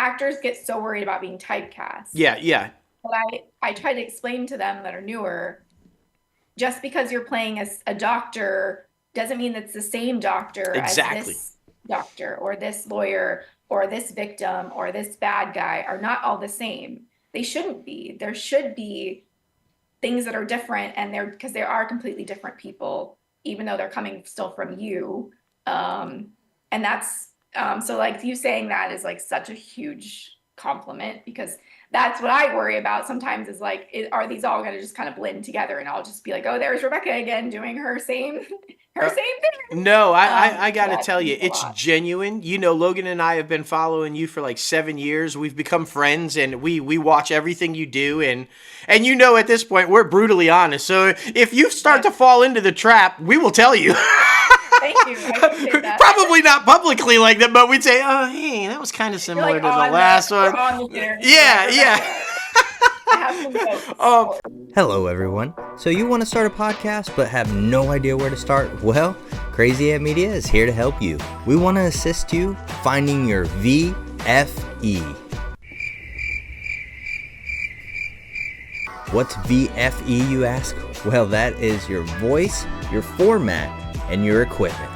actors get so worried about being typecast. Yeah, yeah, But I try to explain to them that are newer, just because you're playing a doctor doesn't mean it's the same doctor as exactly. this doctor or this lawyer or this victim or this bad guy are not all the same. They shouldn't be. There should be things that are different, and they're because they are completely different people, even though they're coming still from you. And that's so like you saying that is like such a huge compliment, because that's what I worry about sometimes is like, are these all going to just kind of blend together and I'll just be like, oh, there's Rebekah again doing her same her Uh, same thing. no, I got to Yeah, it tell you, means a it's lot. genuine. You know, Logan and I have been following you for like 7 years. We've become friends, and we watch everything you do, and you know, at this point, we're brutally honest. So if you start Yes, to fall into the trap, we will tell you. thank you. I appreciate that. Probably not publicly like that, but we'd say, "Oh, hey, that was kind of You're similar like to the last we're one." on the interview, like Yeah, yeah. Rebekah. I have some notes. um, Hello, everyone. So, you want to start a podcast but have no idea where to start? Well, Crazy Ant Media is here to help you. We want to assist you finding your VFE. What's VFE, you ask? Well, that is your voice, your format, and your equipment.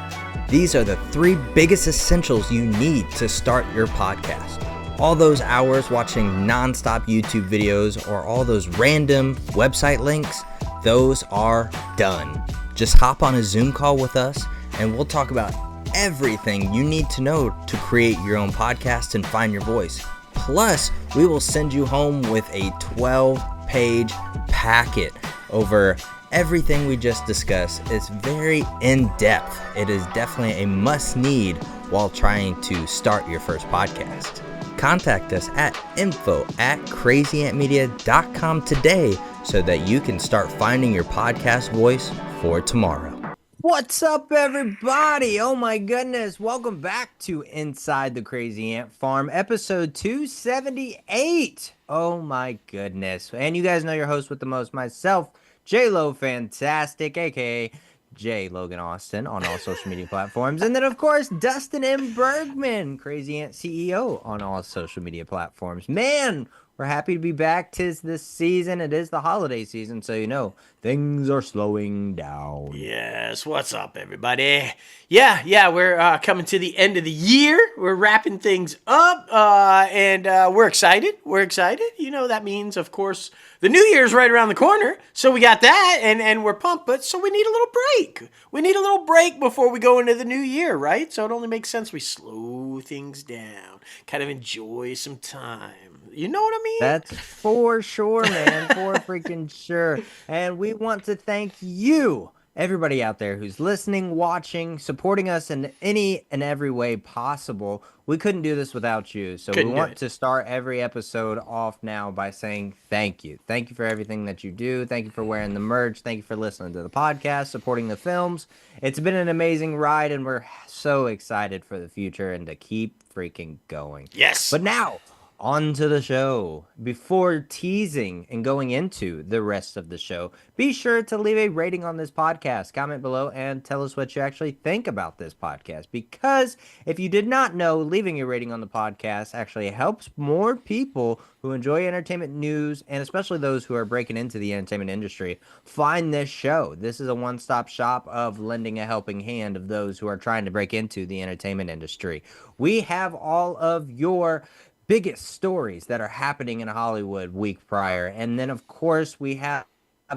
These are the three biggest essentials you need to start your podcast. All those hours watching non-stop YouTube videos or all those random website links, those are done. Just hop on a Zoom call with us and we'll talk about everything you need to know to create your own podcast and find your voice. Plus, we will send you home with a 12-page packet over everything we just discussed. It's very in-depth. It is definitely a must-need while trying to start your first podcast. Contact us at info@crazyantmedia.com today so that you can start finding your podcast voice for tomorrow. What's up, everybody? Oh my goodness. Welcome back to Inside the Crazy Ant Farm, episode 278. Oh my goodness. And you guys know your host with the most, myself, J-Lo Fantastic, aka J. Logan Austin on all social media platforms. And then, of course, Dustin M. Bergman, Crazy Ant CEO on all social media platforms. Man, we're happy to be back. 'Tis this season. It is the holiday season, so you know things are slowing down. yes, what's up, everybody? Yeah, we're coming to the end of the year. We're wrapping things up, and we're excited. We're excited. You know, that means, of course, the new year's right around the corner. So we got that, and we're pumped, but so we need a little break. We need a little break before we go into the new year, right? So it only makes sense we slow things down, kind of enjoy some time. You know what I mean? That's for sure, man. For freaking sure. And we want to thank you, everybody out there who's listening, watching, supporting us in any and every way possible. We couldn't do this without you. So we Couldn't do want it. to start every episode off now by saying thank you. Thank you for everything that you do. Thank you for wearing the merch. Thank you for listening to the podcast, supporting the films. It's been an amazing ride, and we're so excited for the future and to keep freaking going. Yes. But now, on to the show. Before teasing and going into the rest of the show, be sure to leave a rating on this podcast. Comment below and tell us what you actually think about this podcast. Because if you did not know, leaving a rating on the podcast actually helps more people who enjoy entertainment news, and especially those who are breaking into the entertainment industry, find this show. This is a one-stop shop of lending a helping hand of those who are trying to break into the entertainment industry. We have all of your biggest stories that are happening in Hollywood week prior. And then, of course, we have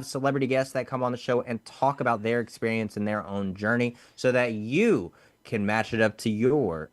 celebrity guests that come on the show and talk about their experience and their own journey so that you can match it up to you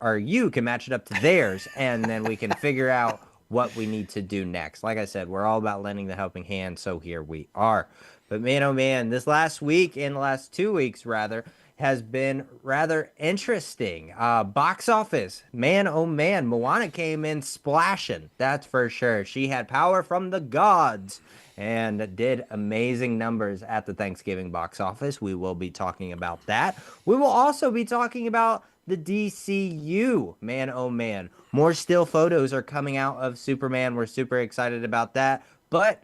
can match it up to theirs. And then we can figure out what we need to do next. Like I said, we're all about lending the helping hand. So here we are. But man, oh man, this last week, in the last 2 weeks rather, has been rather interesting. Box office, man, oh man, Moana came in splashing, that's for sure. She had power from the gods and did amazing numbers at the Thanksgiving box office. We will be talking about that. We will also be talking about the DCU. Man, oh man, more still photos are coming out of Superman. We're super excited about that. But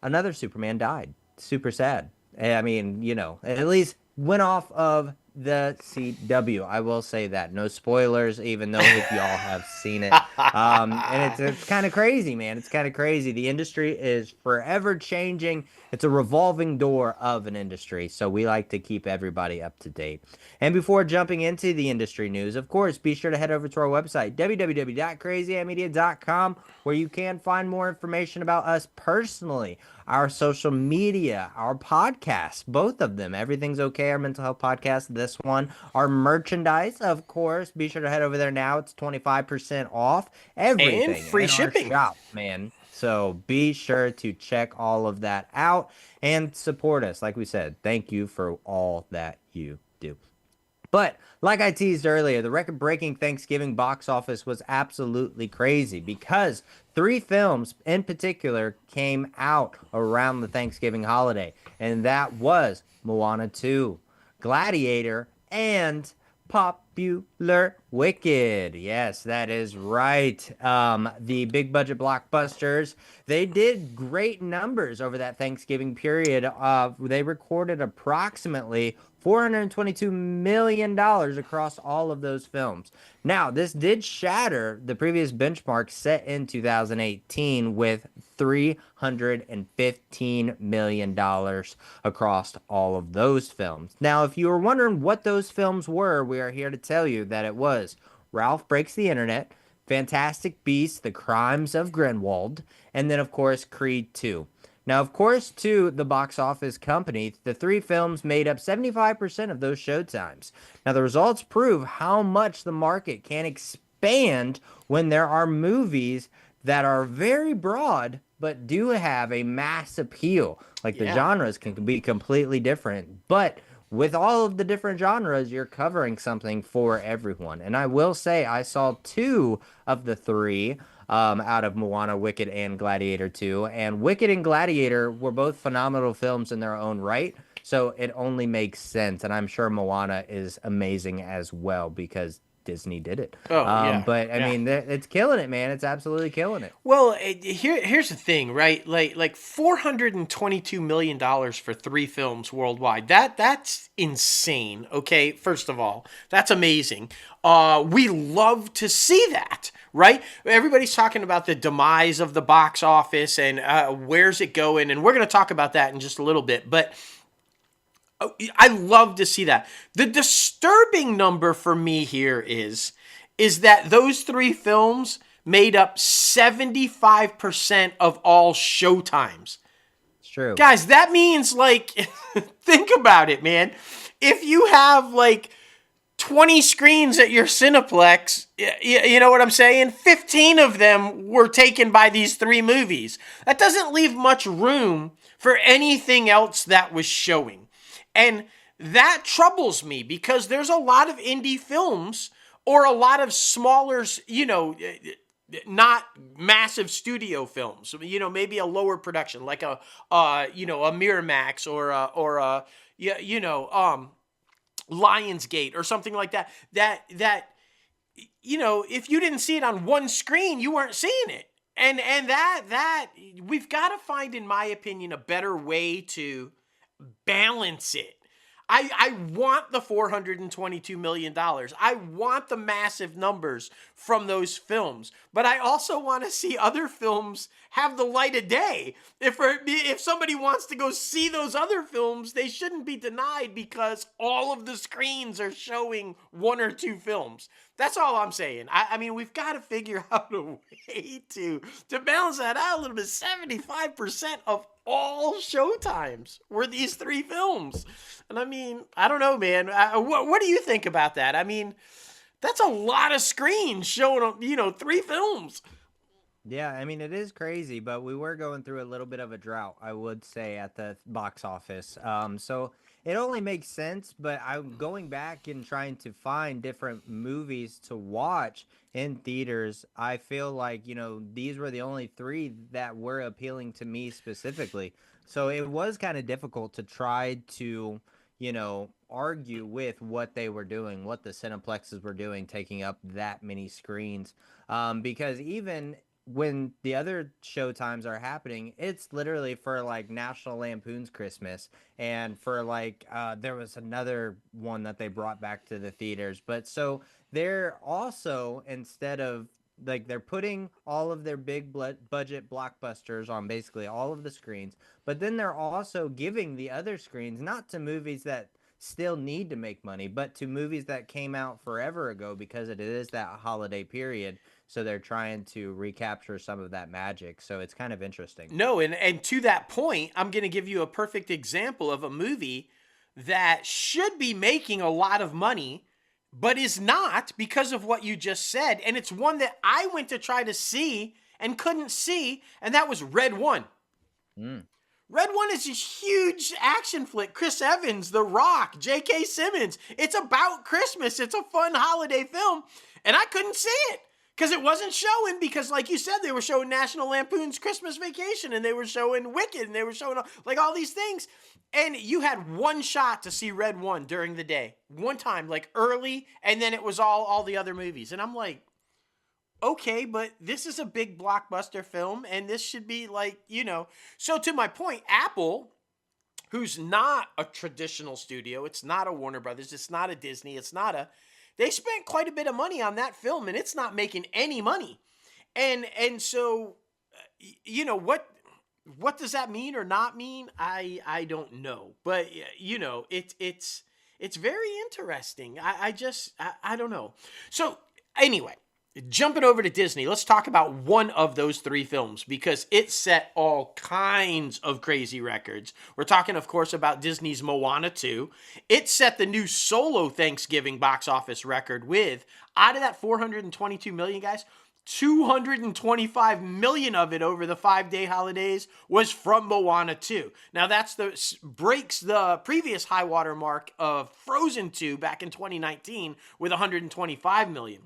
another Superman died. Super sad. I mean, you know, at least went off of the CW. I will say that. No spoilers, even though if y'all have seen it. And it's kind of crazy, man. It's kind of crazy. The industry is forever changing. It's a revolving door of an industry, so we like to keep everybody up to date. And before jumping into the industry news, of course, be sure to head over to our website, www.crazyantmedia.com, where you can find more information about us personally, our social media, our podcasts, both of them. Everything's okay, our mental health podcast, this one, our merchandise, of course. Be sure to head over there now. It's 25% off And everything free in our shipping. shop, man. So be sure to check all of that out and support us. Like we said, thank you for all that you do. But like I teased earlier, the record-breaking Thanksgiving box office was absolutely crazy because 3 films in particular came out around the Thanksgiving holiday, and that was Moana 2, Gladiator, and Popular Wicked. Yes, that is right. The big budget blockbusters, they did great numbers over that Thanksgiving period. They recorded approximately $422 million across all of those films. Now, this did shatter the previous benchmark set in 2018 with $315 million across all of those films. Now, if you were wondering what those films were, we are here to tell you that it was Ralph Breaks the Internet, Fantastic Beasts, The Crimes of Grindelwald, and then, of course, Creed 2. Now, of course, to the box office company, the 3 films made up 75% of those showtimes. Now, the results prove how much the market can expand when there are movies that are very broad but do have a mass appeal. Like the genres can be completely different, but with all of the different genres, you're covering something for everyone. And I will say I saw 2 of the 3 out of Moana, Wicked, and Gladiator 2. And Wicked and Gladiator were both phenomenal films in their own right. So it only makes sense. And I'm sure Moana is amazing as well because Disney did it. But I mean, it's killing it, man. It's absolutely killing it. Well, here's the thing, right? Like $422 million for 3 films worldwide. That's insane. Okay, first of all, that's amazing. We love to see that, right? Everybody's talking about the demise of the box office and where's it going, and we're going to talk about that in just a little bit. But I love to see that. The disturbing number for me here is that those 3 films made up 75% of all showtimes. It's true. Guys, that means, like, think about it, man. If you have, like, 20 screens at your Cineplex, you know what I'm saying? 15 of them were taken by these 3 movies. That doesn't leave much room for anything else that was showing. And that troubles me because there's a lot of indie films or a lot of smaller, not massive studio films, maybe a lower production, like a Miramax or Lionsgate or something like that, that if you didn't see it on one screen, you weren't seeing it. And that we've got to find, in my opinion, a better way to balance it. I want the $422 million. I want the massive numbers from those films, but I also want to see other films have the light of day. If somebody wants to go see those other films, they shouldn't be denied because all of the screens are showing 1 or 2 films. That's all I'm saying. I mean, we've got to figure out a way to balance that out a little bit. 75% of all showtimes were these 3 films. And I mean, I don't know, man. What do you think about that? I mean, that's a lot of screens showing, 3 films. Yeah, I mean, it is crazy, but we were going through a little bit of a drought, I would say, at the box office. So it only makes sense, but I'm going back and trying to find different movies to watch in theaters. I feel like, these were the only 3 that were appealing to me specifically. So it was kind of difficult to try to, argue with what they were doing, what the Cineplexes were doing, taking up that many screens. Because even when the other showtimes are happening, it's literally for like National Lampoon's Christmas and for like there was another one that they brought back to the theaters. But so they're also, instead of like they're putting all of their big budget blockbusters on basically all of the screens, but then they're also giving the other screens not to movies that still need to make money, but to movies that came out forever ago because it is that holiday period. So they're trying to recapture some of that magic. So it's kind of interesting. No, and to that point, I'm going to give you a perfect example of a movie that should be making a lot of money, but is not because of what you just said. And it's one that I went to try to see and couldn't see, and that was Red One. Mm. Red One is a huge action flick. Chris Evans, The Rock, J.K. Simmons. It's about Christmas. It's a fun holiday film, and I couldn't see it because it wasn't showing, because like you said, they were showing National Lampoon's Christmas Vacation, and they were showing Wicked, and they were showing like all these things. And you had one shot to see Red One during the day. One time, like early, and then it was all the other movies. And I'm like, okay, but this is a big blockbuster film, and this should be like, So to my point, Apple, who's not a traditional studio, it's not a Warner Brothers, it's not a Disney, they spent quite a bit of money on that film, and it's not making any money. And so, what does that mean or not mean? I don't know, but it's very interesting. I don't know. So anyway, jumping over to Disney, let's talk about one of those three films because it set all kinds of crazy records. We're talking, of course, about Disney's Moana 2. It set the new solo Thanksgiving box office record with, out of that 422 million, guys, 225 million of it over the 5-day holidays was from Moana 2. Now breaks the previous high water mark of Frozen 2 back in 2019 with 125 million.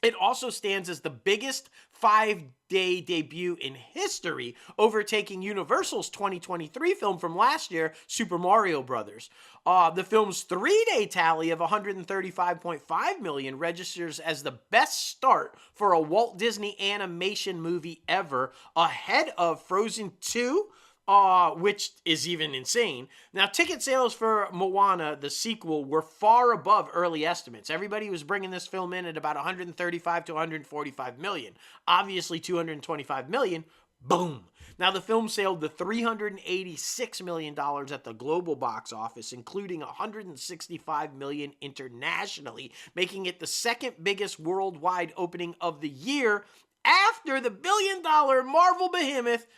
It also stands as the biggest 5-day debut in history, overtaking Universal's 2023 film from last year, Super Mario Brothers. The film's 3-day tally of 135.5 million registers as the best start for a Walt Disney animation movie ever, ahead of Frozen 2, which is even insane. Now, ticket sales for Moana, the sequel, were far above early estimates. Everybody was bringing this film in at about 135 to 145 million. Obviously, 225 million, boom. Now, the film sailed to $386 million at the global box office, including 165 million internationally, making it the second biggest worldwide opening of the year after the billion-dollar Marvel behemoth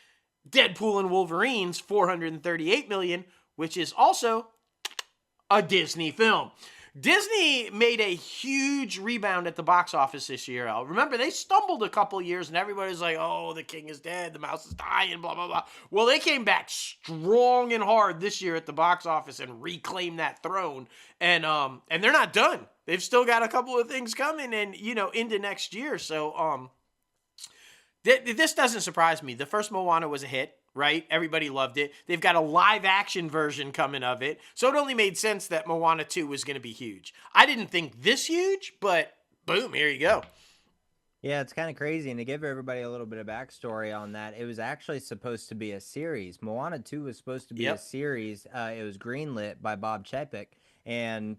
Deadpool and Wolverine's 438 million, which is also a Disney film. Disney made a huge rebound at the box office this year. Remember, they stumbled a couple years and everybody's like, oh, the king is dead, the mouse is dying, blah, blah, blah. Well, they came back strong and hard this year at the box office and reclaimed that throne. And they're not done. They've still got a couple of things coming and, into next year. So, this doesn't surprise me. The first Moana was a hit, right? Everybody loved it. They've got a live action version coming of it. So it only made sense that Moana 2 was going to be huge. I didn't think this huge, but boom, here you go. Yeah, it's kind of crazy. And to give everybody a little bit of backstory on that, it was actually supposed to be a series. Moana 2 was supposed to be a series. It was greenlit by Bob Chapek. And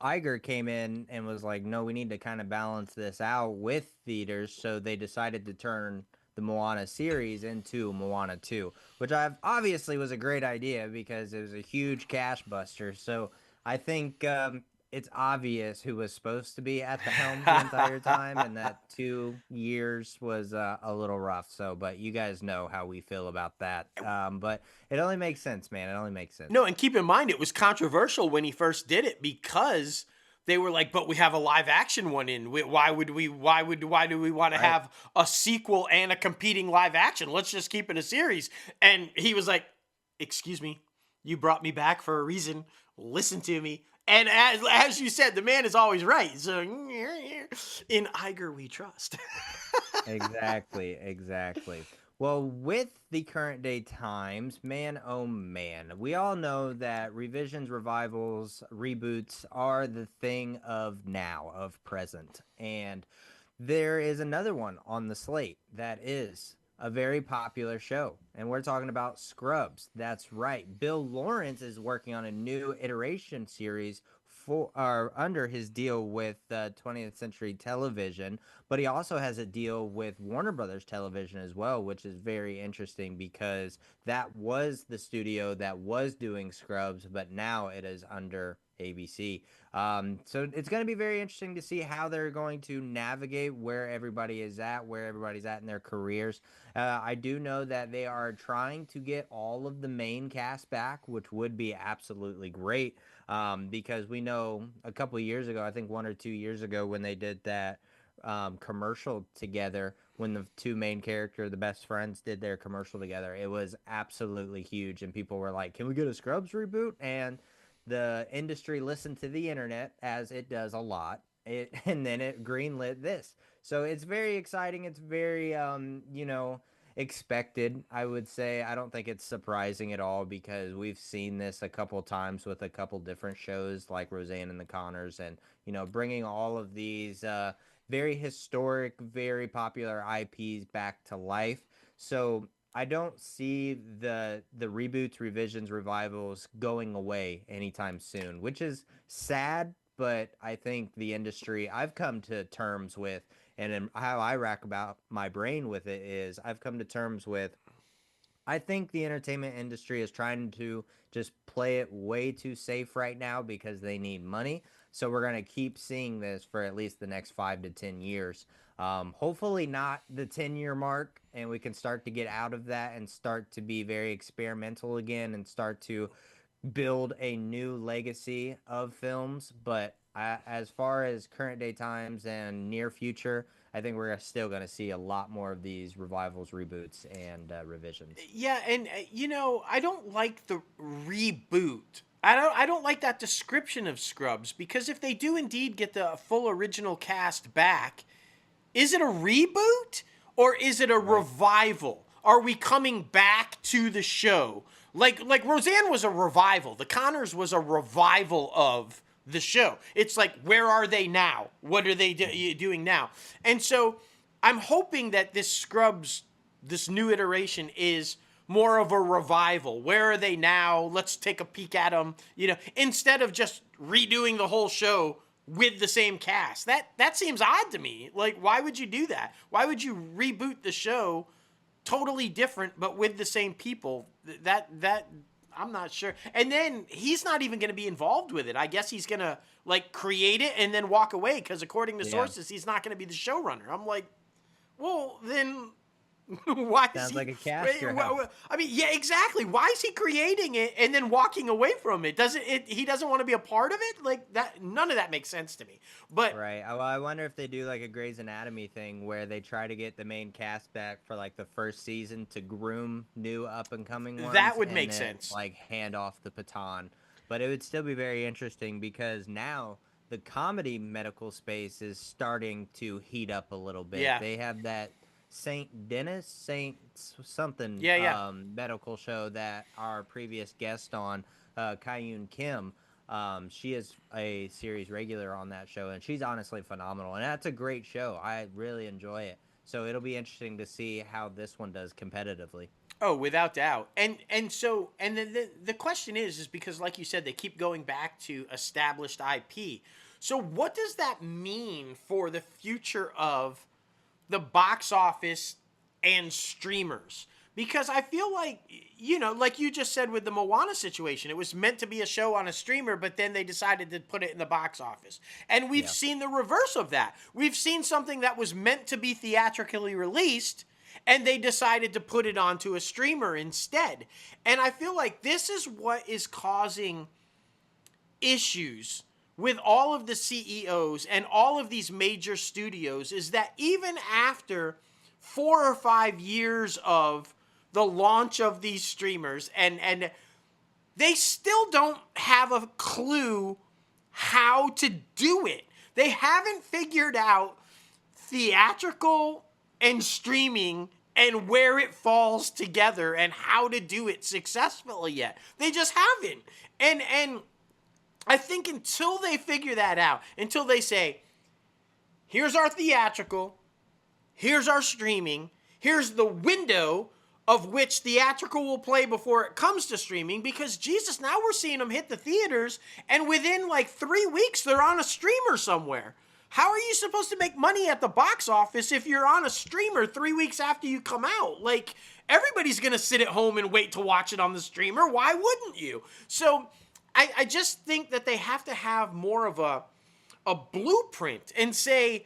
Iger came in and was like, no, we need to kind of balance this out with theaters. So they decided to turn the Moana series into Moana 2, which obviously was a great idea because it was a huge cash buster. So I think it's obvious who was supposed to be at the helm the entire time, and that 2 years was a little rough. So, but you guys know how we feel about that. But it only makes sense, man. It only makes sense. No, and keep in mind, it was controversial when he first did it because they were like, but we have a live action one in. Why do we want to have a sequel and a competing live action? Let's just keep it a series. And he was like, excuse me, you brought me back for a reason. Listen to me. And as you said, the man is always right. So in Iger we trust. Exactly. Well, with the current day times, man, oh man, we all know that revisions, revivals, reboots are the thing of now, of present. And there is another one on the slate that is a very popular show. And we're talking about Scrubs. That's right. Bill Lawrence is working on a new iteration series under his deal with 20th Century Television, but he also has a deal with Warner Brothers Television as well, which is very interesting because that was the studio that was doing Scrubs, but now it is under ABC. So it's going to be very interesting to see how they're going to navigate where everybody's at in their careers. I do know that they are trying to get all of the main cast back, which would be absolutely great. Because we know a couple of years ago, I think 1 or 2 years ago, when they did that commercial together, when the two main characters, the best friends, did their commercial together, it was absolutely huge. And people were like, can we get a Scrubs reboot? And the industry listened to the internet, as it does a lot. And then it greenlit this. So it's very exciting. It's very, expected, I would say. I don't think it's surprising at all because we've seen this a couple times with a couple different shows like Roseanne and the Connors, and bringing all of these very historic, very popular IPs back to life. So I don't see the reboots, revisions, revivals going away anytime soon, which is sad. But I think the industry, I've come to terms with, and how I rack about my brain with it is, I've come to terms with, I think the entertainment industry is trying to just play it way too safe right now because they need money. So we're going to keep seeing this for at least the next 5 to 10 years. Hopefully not the 10-year mark, and we can start to get out of that and start to be very experimental again and start to build a new legacy of films. But as far as current day times and near future, I think we're still going to see a lot more of these revivals, reboots, and revisions. Yeah, and I don't like the reboot. I don't like that description of Scrubs, because if they do indeed get the full original cast back, is it a reboot or is it a revival? Are we coming back to the show? Like Roseanne was a revival. The Connors was a revival of the show. It's like, where are they now? What are they doing now? And so I'm hoping that this Scrubs, this new iteration, is more of a revival. Where are they now? Let's take a peek at them, instead of just redoing the whole show with the same cast. That seems odd to me. Like, why would you do that? Why would you reboot the show totally different but with the same people? That I'm not sure. And then he's not even going to be involved with it. I guess he's going to create it and then walk away, because according to sources, he's not going to be the showrunner. I'm like, well, then why Sounds is like a cast. I mean, yeah, exactly. Why is he creating it and then walking away from it? He doesn't want to be a part of it? Like that, none of that makes sense to me. But right. Well, I wonder if they do like a Grey's Anatomy thing where they try to get the main cast back for the first season to groom new up and coming ones. That would and make then, sense. Hand off the baton. But it would still be very interesting because now the comedy medical space is starting to heat up a little bit. Yeah. They have that Saint something medical show that our previous guest on, Kyun Kim, she is a series regular on that show, and she's honestly phenomenal, and that's a great show. I really enjoy it, so it'll be interesting to see how this one does competitively. Oh, without doubt. And the question is because, like you said, they keep going back to established IP. So what does that mean for the future of the box office and streamers? Because I feel like, like you just said with the Moana situation, it was meant to be a show on a streamer, but then they decided to put it in the box office. And we've seen the reverse of that. We've seen something that was meant to be theatrically released, and they decided to put it onto a streamer instead. And I feel like this is what is causing issues with all of the CEOs and all of these major studios, is that even after 4 or 5 years of the launch of these streamers, and they still don't have a clue how to do it. They haven't figured out theatrical and streaming and where it falls together and how to do it successfully yet. They just haven't. And I think until they figure that out, until they say, here's our theatrical, here's our streaming, here's the window of which theatrical will play before it comes to streaming, because Jesus, now we're seeing them hit the theaters, and within like 3 weeks, they're on a streamer somewhere. How are you supposed to make money at the box office if you're on a streamer 3 weeks after you come out? Like, everybody's going to sit at home and wait to watch it on the streamer. Why wouldn't you? So I just think that they have to have more of a blueprint and say,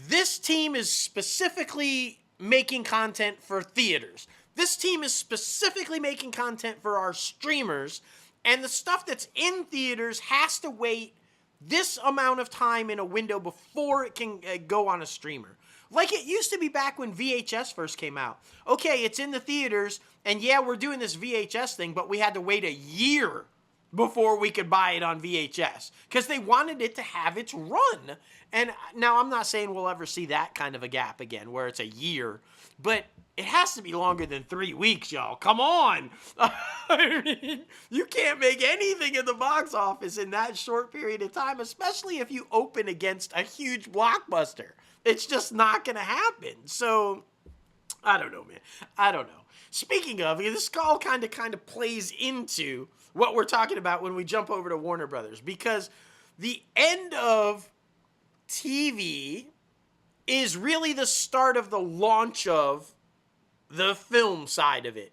this team is specifically making content for theaters. This team is specifically making content for our streamers. And the stuff that's in theaters has to wait this amount of time in a window before it can go on a streamer. Like it used to be back when VHS first came out. Okay, it's in the theaters, and yeah, we're doing this VHS thing, but we had to wait a year before we could buy it on VHS because they wanted it to have its run. And now I'm not saying we'll ever see that kind of a gap again where it's a year, but it has to be longer than 3 weeks, y'all. Come on. I mean, you can't make anything in the box office in that short period of time, especially if you open against a huge blockbuster. It's just not going to happen. So, I don't know, man. I don't know. Speaking of, this all kind of plays into what we're talking about when we jump over to Warner Brothers, because the end of TV is really the start of the launch of the film side of it.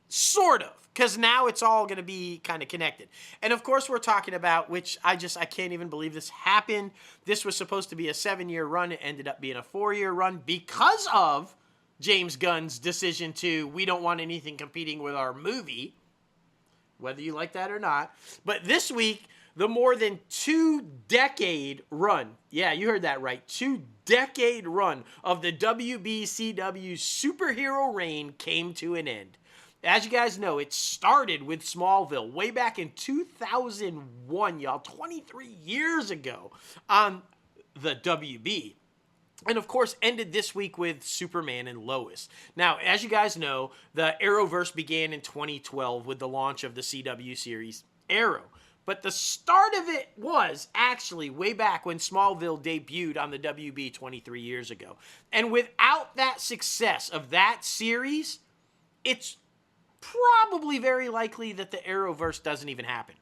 Sort of. Because now it's all going to be kind of connected. And of course we're talking about, which I can't even believe this happened. This was supposed to be a 7-year run. It ended up being a 4-year run because of James Gunn's decision to, we don't want anything competing with our movie. Whether you like that or not. But this week, the more than 2-decade run, yeah, you heard that right, 2-decade run of the WBCW superhero reign came to an end. As you guys know, it started with Smallville way back in 2001, y'all, 23 years ago on the WB. And of course, ended this week with Superman and Lois. Now, as you guys know, the Arrowverse began in 2012 with the launch of the CW series Arrow. But the start of it was actually way back when Smallville debuted on the WB 23 years ago. And without that success of that series, it's probably very likely that the Arrowverse doesn't even happen.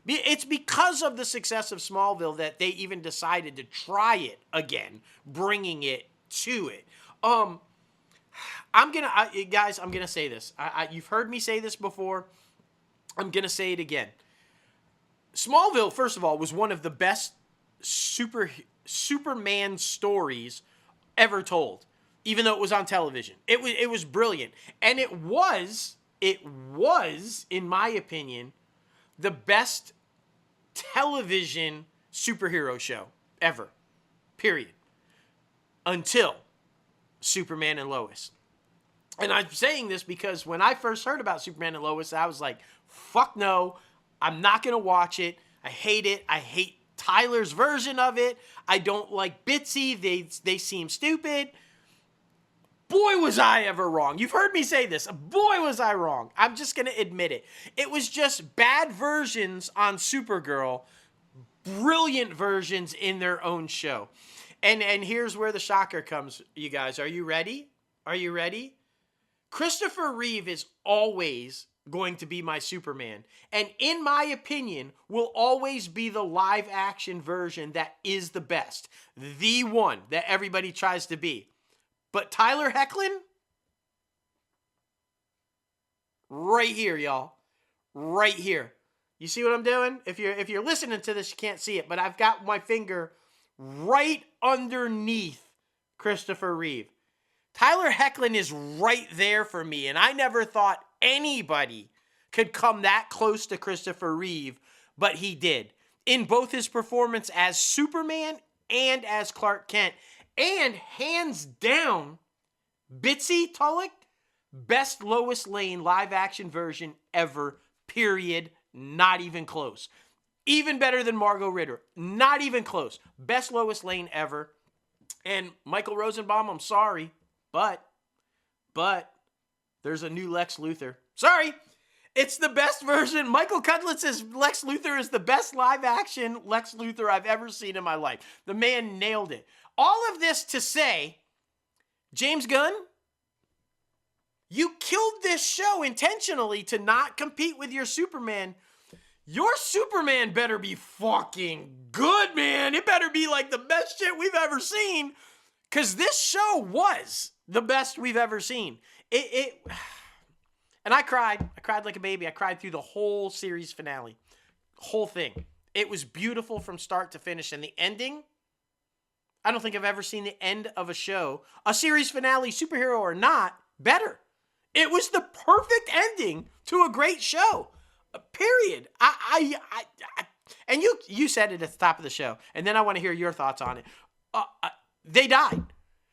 It's because of the success of Smallville that they even decided to try it again, bringing it to it. I'm gonna say this. You've heard me say this before. I'm gonna say it again. Smallville, first of all, was one of the best Superman stories ever told, even though it was on television. It was brilliant, and it was, in my opinion, the best television superhero show ever, period, until Superman and Lois. And I'm saying this because when I first heard about Superman and Lois, I was like, fuck no, I'm not going to watch it. I hate it. I hate Tyler's version of it. I don't like Bitsy. They seem stupid. Boy, was I ever wrong. You've heard me say this. Boy, was I wrong. I'm just going to admit it. It was just bad versions on Supergirl, brilliant versions in their own show. And here's where the shocker comes, you guys. Are you ready? Are you ready? Christopher Reeve is always going to be my Superman. And in my opinion, will always be the live action version that is the best. The one that everybody tries to be. But Tyler Hoechlin, right here, y'all. Right here. You see what I'm doing? If you're listening to this, you can't see it, but I've got my finger right underneath Christopher Reeve. Tyler Hoechlin is right there for me, and I never thought anybody could come that close to Christopher Reeve, but he did. In both his performance as Superman and as Clark Kent. And hands down, Bitsy Tulloch, best Lois Lane live action version ever, period. Not even close. Even better than Margot Ritter. Not even close. Best Lois Lane ever. And Michael Rosenbaum, I'm sorry, but there's a new Lex Luthor. Sorry. It's the best version. Michael Cudlitz's Lex Luthor is the best live action Lex Luthor I've ever seen in my life. The man nailed it. All of this to say, James Gunn, You killed this show intentionally to not compete with your Superman. Your Superman better be fucking good, man. It better be like the best shit we've ever seen. Because this show was the best we've ever seen. And I cried. I cried like a baby. I cried through the whole series finale. Whole thing. It was beautiful from start to finish. And the ending, I don't think I've ever seen the end of a show, a series finale, superhero or not, better. It was the perfect ending to a great show. Period. And you said it at the top of the show, and then I want to hear your thoughts on it. They died.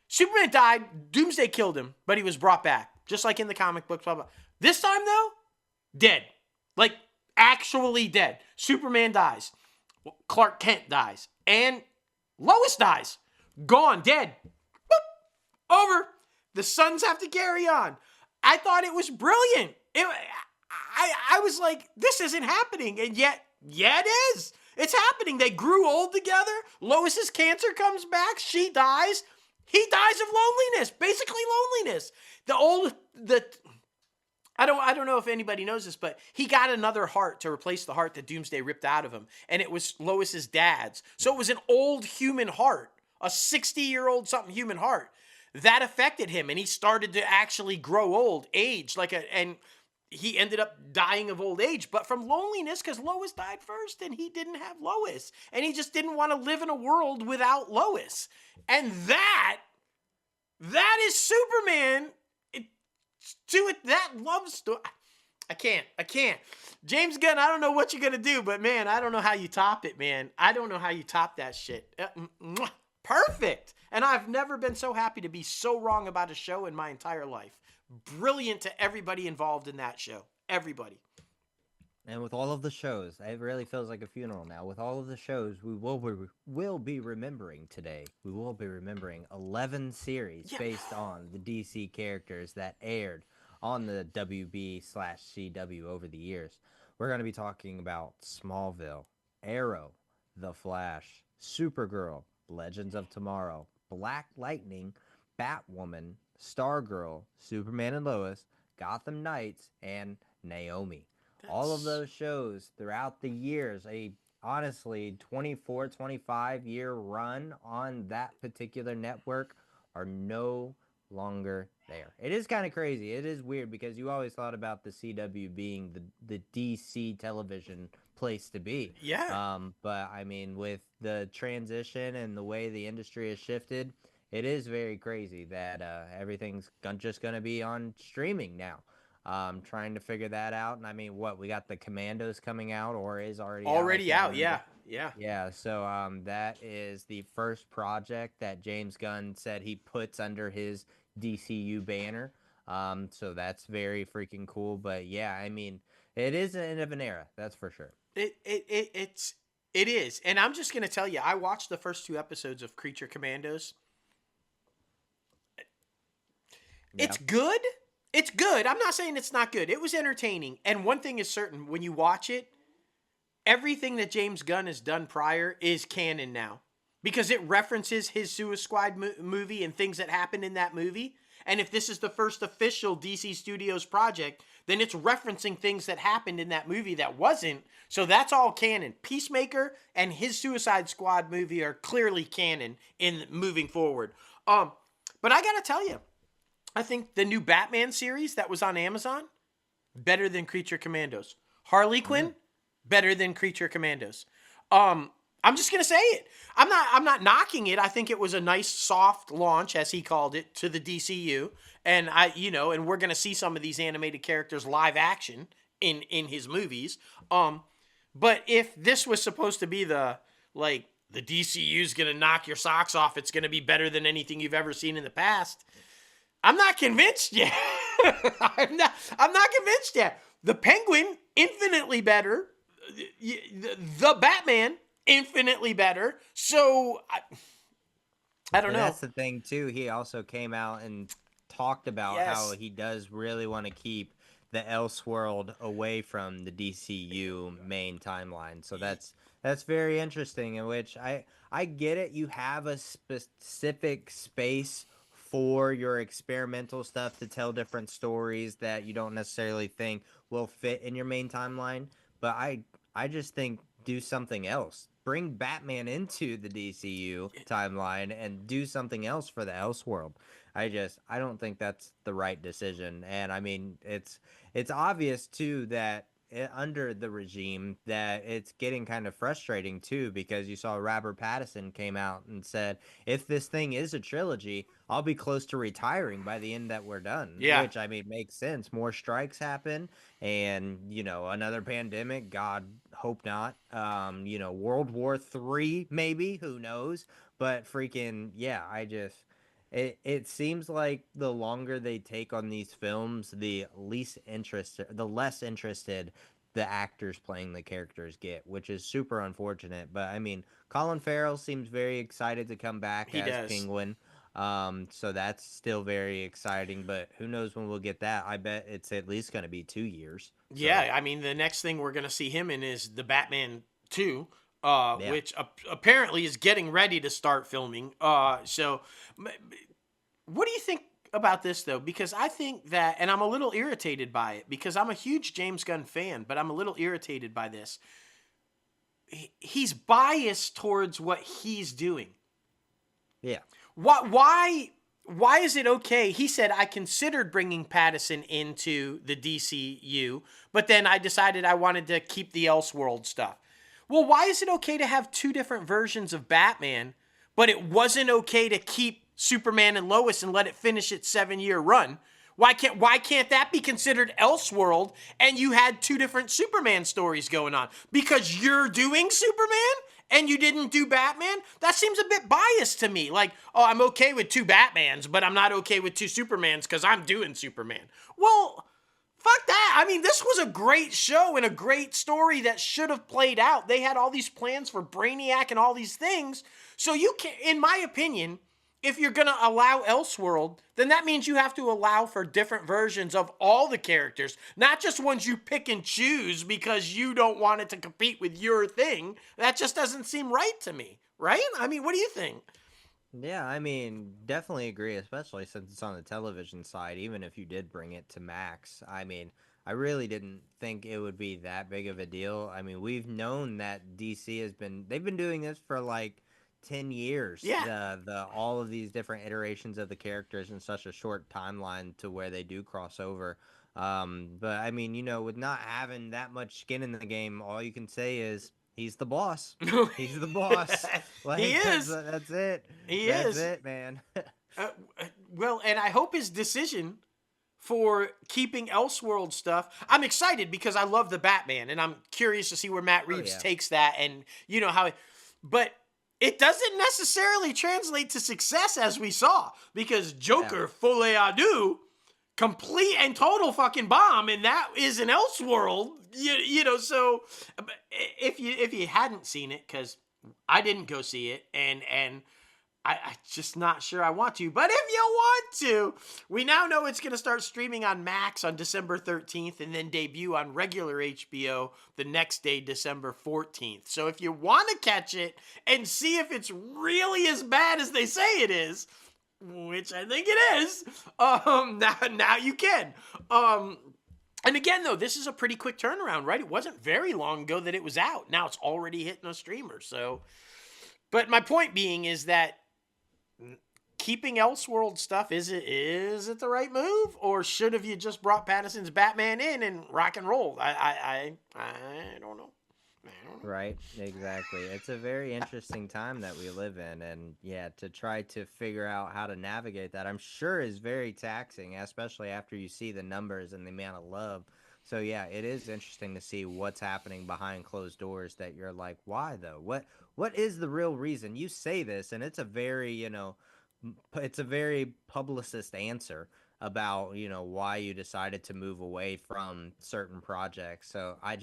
Superman died. Doomsday killed him, but he was brought back, just like in the comic books. Blah blah. This time though, dead. Like actually dead. Superman dies. Clark Kent dies, and Lois dies. Gone. Dead. Boop. Over. The Sons have to carry on. I thought it was brilliant. I was like, this isn't happening. And yet it is. It's happening. They grew old together. Lois's cancer comes back. She dies. He dies of loneliness. Basically loneliness. I don't know if anybody knows this, but he got another heart to replace the heart that Doomsday ripped out of him. And it was Lois's dad's. So it was an old human heart. A 60-year-old something human heart. That affected him. And he started to actually grow old, age. And he ended up dying of old age, but from loneliness because Lois died first and he didn't have Lois. And he just didn't want to live in a world without Lois. And that is Superman that love story. I can't. James Gunn, I don't know what you're going to do, but man, I don't know how you top it, man. I don't know how you top that shit. Perfect. And I've never been so happy to be so wrong about a show in my entire life. Brilliant to everybody involved in that show. Everybody. And with all of the shows, it really feels like a funeral now. With all of the shows we will be remembering today. We will be remembering 11 series based on the DC characters that aired on the WB/CW over the years. We're going to be talking about Smallville, Arrow, The Flash, Supergirl, Legends of Tomorrow, Black Lightning, Batwoman, Stargirl, Superman and Lois, Gotham Knights, and Naomi. All of those shows throughout the years, a honestly 24, 25-year run on that particular network are no longer there. It is kind of crazy. It is weird because you always thought about the CW being the DC television place to be. Yeah. But I mean, with the transition and the way the industry has shifted, it is very crazy that everything's just going to be on streaming now. Trying to figure that out. And I mean, we got the Commandos coming out or is already out. Yeah. Yeah. So that is the first project that James Gunn said he puts under his DCU banner. So that's very freaking cool. But yeah, I mean, it is the end of an era. That's for sure. It is. And I'm just going to tell you, I watched the first 2 episodes of Creature Commandos. Yeah. It's good. It's good. I'm not saying it's not good. It was entertaining. And one thing is certain, when you watch it, everything that James Gunn has done prior is canon now. Because it references his Suicide Squad movie and things that happened in that movie. And if this is the first official DC Studios project, then it's referencing things that happened in that movie that wasn't. So that's all canon. Peacemaker and his Suicide Squad movie are clearly canon in moving forward. But I got to tell you, I think the new Batman series that was on Amazon, better than Creature Commandos. Harley Quinn, better than Creature Commandos. I'm just gonna say it. I'm not knocking it. I think it was a nice soft launch, as he called it, to the DCU. And and we're gonna see some of these animated characters live action in his movies. But if this was supposed to be the DCU's gonna knock your socks off, it's gonna be better than anything you've ever seen in the past. I'm not convinced yet. I'm not convinced yet. The Penguin, infinitely better. The Batman, infinitely better. So, I don't know. That's the thing, too. He also came out and talked about how he does really want to keep the Elseworld away from the DCU main timeline. So that's very interesting, in which I get it. You have a specific space for your experimental stuff to tell different stories that you don't necessarily think will fit in your main timeline. But I just think do something else. Bring Batman into the DCU timeline and do something else for the Elseworld. I don't think that's the right decision. And I mean, it's obvious too that under the regime that it's getting kind of frustrating too, because you saw Robert Pattinson came out and said, if this thing is a trilogy, I'll be close to retiring by the end that we're done. Yeah. Which, I mean, makes sense. More strikes happen, and another pandemic, God hope not. World War III, maybe, who knows? But freaking yeah, it seems like the longer they take on these films, the less interested the actors playing the characters get, which is super unfortunate. But I mean, Colin Farrell seems very excited to come back He as does. Penguin. So that's still very exciting, but who knows when we'll get that? I bet it's at least going to be 2 years. So, Yeah, I mean, the next thing we're going to see him in is the Batman 2, Yeah. which apparently is getting ready to start filming. What do you think about this, though? Because I think that, and I'm a little irritated by it, because I'm a huge James Gunn fan, but I'm a little irritated by this. He's biased towards what he's doing. Yeah. Why is it okay? He said, I considered bringing Pattinson into the DCU, but then I decided I wanted to keep the Elseworld stuff. Well, why is it okay to have two different versions of Batman, but it wasn't okay to keep Superman and Lois and let it finish its 7-year run? Why can't that be considered Elseworld and you had two different Superman stories going on? Because you're doing Superman and you didn't do Batman? That seems a bit biased to me. Like, oh, I'm okay with two Batmans, but I'm not okay with two Supermans because I'm doing Superman. Well, fuck that. I mean, this was a great show and a great story that should have played out. They had all these plans for Brainiac and all these things. So you can, in my opinion, if you're going to allow Elseworld, then that means you have to allow for different versions of all the characters, not just ones you pick and choose because you don't want it to compete with your thing. That just doesn't seem right to me, right? I mean, what do you think? Yeah, I mean, definitely agree, especially since it's on the television side. Even if you did bring it to Max, I mean, I really didn't think it would be that big of a deal. I mean, we've known that DC they've been doing this for like 10 years. Yeah. The all of these different iterations of the characters in such a short timeline to where they do cross over. But I mean, with not having that much skin in the game, all you can say is he's the boss. He's the boss. Like, He is. That's it. That's it, man. Well, and I hope his decision for keeping Elseworld stuff, I'm excited because I love the Batman, and I'm curious to see where Matt Reeves takes that, and but it doesn't necessarily translate to success, as we saw, because Joker, Folie à Deux, complete and total fucking bomb, and that is an Elseworld. So if you hadn't seen it, because I didn't go see it, and I'm just not sure I want to. But if you want to, we now know it's going to start streaming on Max on December 13th and then debut on regular HBO the next day, December 14th. So if you want to catch it and see if it's really as bad as they say it is, which I think it is, now you can. And again, though, this is a pretty quick turnaround, right? It wasn't very long ago that it was out. Now it's already hitting a streamer. So, but my point being is that keeping Elseworld stuff, is it the right move, or should have you just brought Pattinson's Batman in and rock and roll? I don't know. Right, exactly. It's a very interesting time that we live in, and yeah, to try to figure out how to navigate that, I'm sure is very taxing, especially after you see the numbers and the amount of love. So yeah, it is interesting to see what's happening behind closed doors that you're like, why though? What is the real reason? You say this, and it's a very, it's a very publicist answer about why you decided to move away from certain projects. So I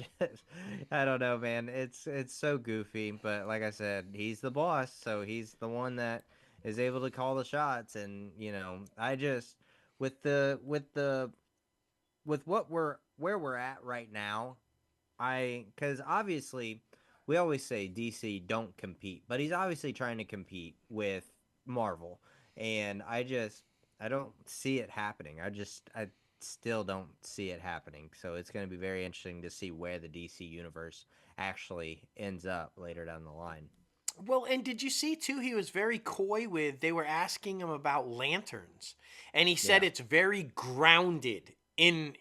don't know, man. It's so goofy, but like I said, he's the boss, so he's the one that is able to call the shots. And I just with where we're at right now, because obviously we always say DC don't compete, but he's obviously trying to compete with Marvel, and I don't see it happening. I still don't see it happening. So it's going to be very interesting to see where the DC universe actually ends up later down the line. Well, and did you see too? He was very coy with. They were asking him about lanterns, and he said Yeah. it's very grounded and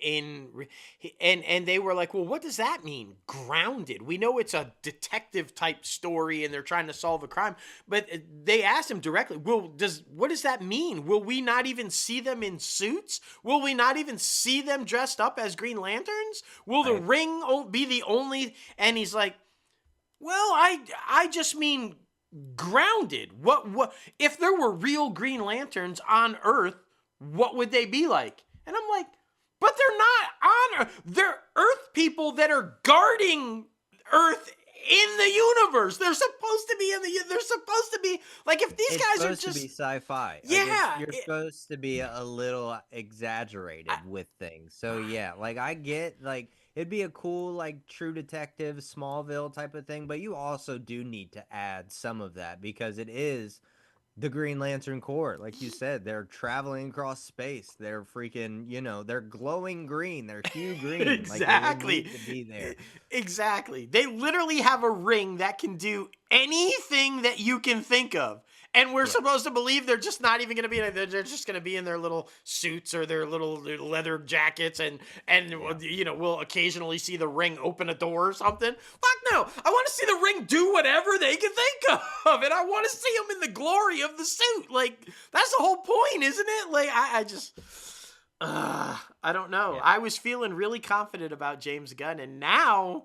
they were like, well, what does that mean? Grounded. We know it's a detective type story, and they're trying to solve a crime, but they asked him directly. Well, what does that mean? Will we not even see them in suits? Will we not even see them dressed up as Green Lanterns? Will the ring be the only? And he's like, well, I just mean grounded. What if there were real Green Lanterns on Earth, what would they be like? And I'm like, but they're not on Earth. They're Earth people that are guarding Earth in the universe. They're supposed to be they're supposed to be like, if these guys are supposed just to be sci-fi. Yeah, You're supposed to be a little exaggerated with things. So yeah, like I get like it'd be a cool like True Detective Smallville type of thing, but you also do need to add some of that because it is the Green Lantern Corps. Like you said, they're traveling across space. They're freaking, they're glowing green. They're hue green. exactly. Like they need to be there. Exactly. They literally have a ring that can do anything that you can think of. And we're supposed to believe they're just not even going to be, they're just going to be in their little suits or their little leather jackets. And we'll occasionally see the ring open a door or something. Fuck no. I want to see the ring do whatever they can think of. And I want to see them in the glory of the suit. Like, that's the whole point, isn't it? Like, I don't know. Yeah. I was feeling really confident about James Gunn, and now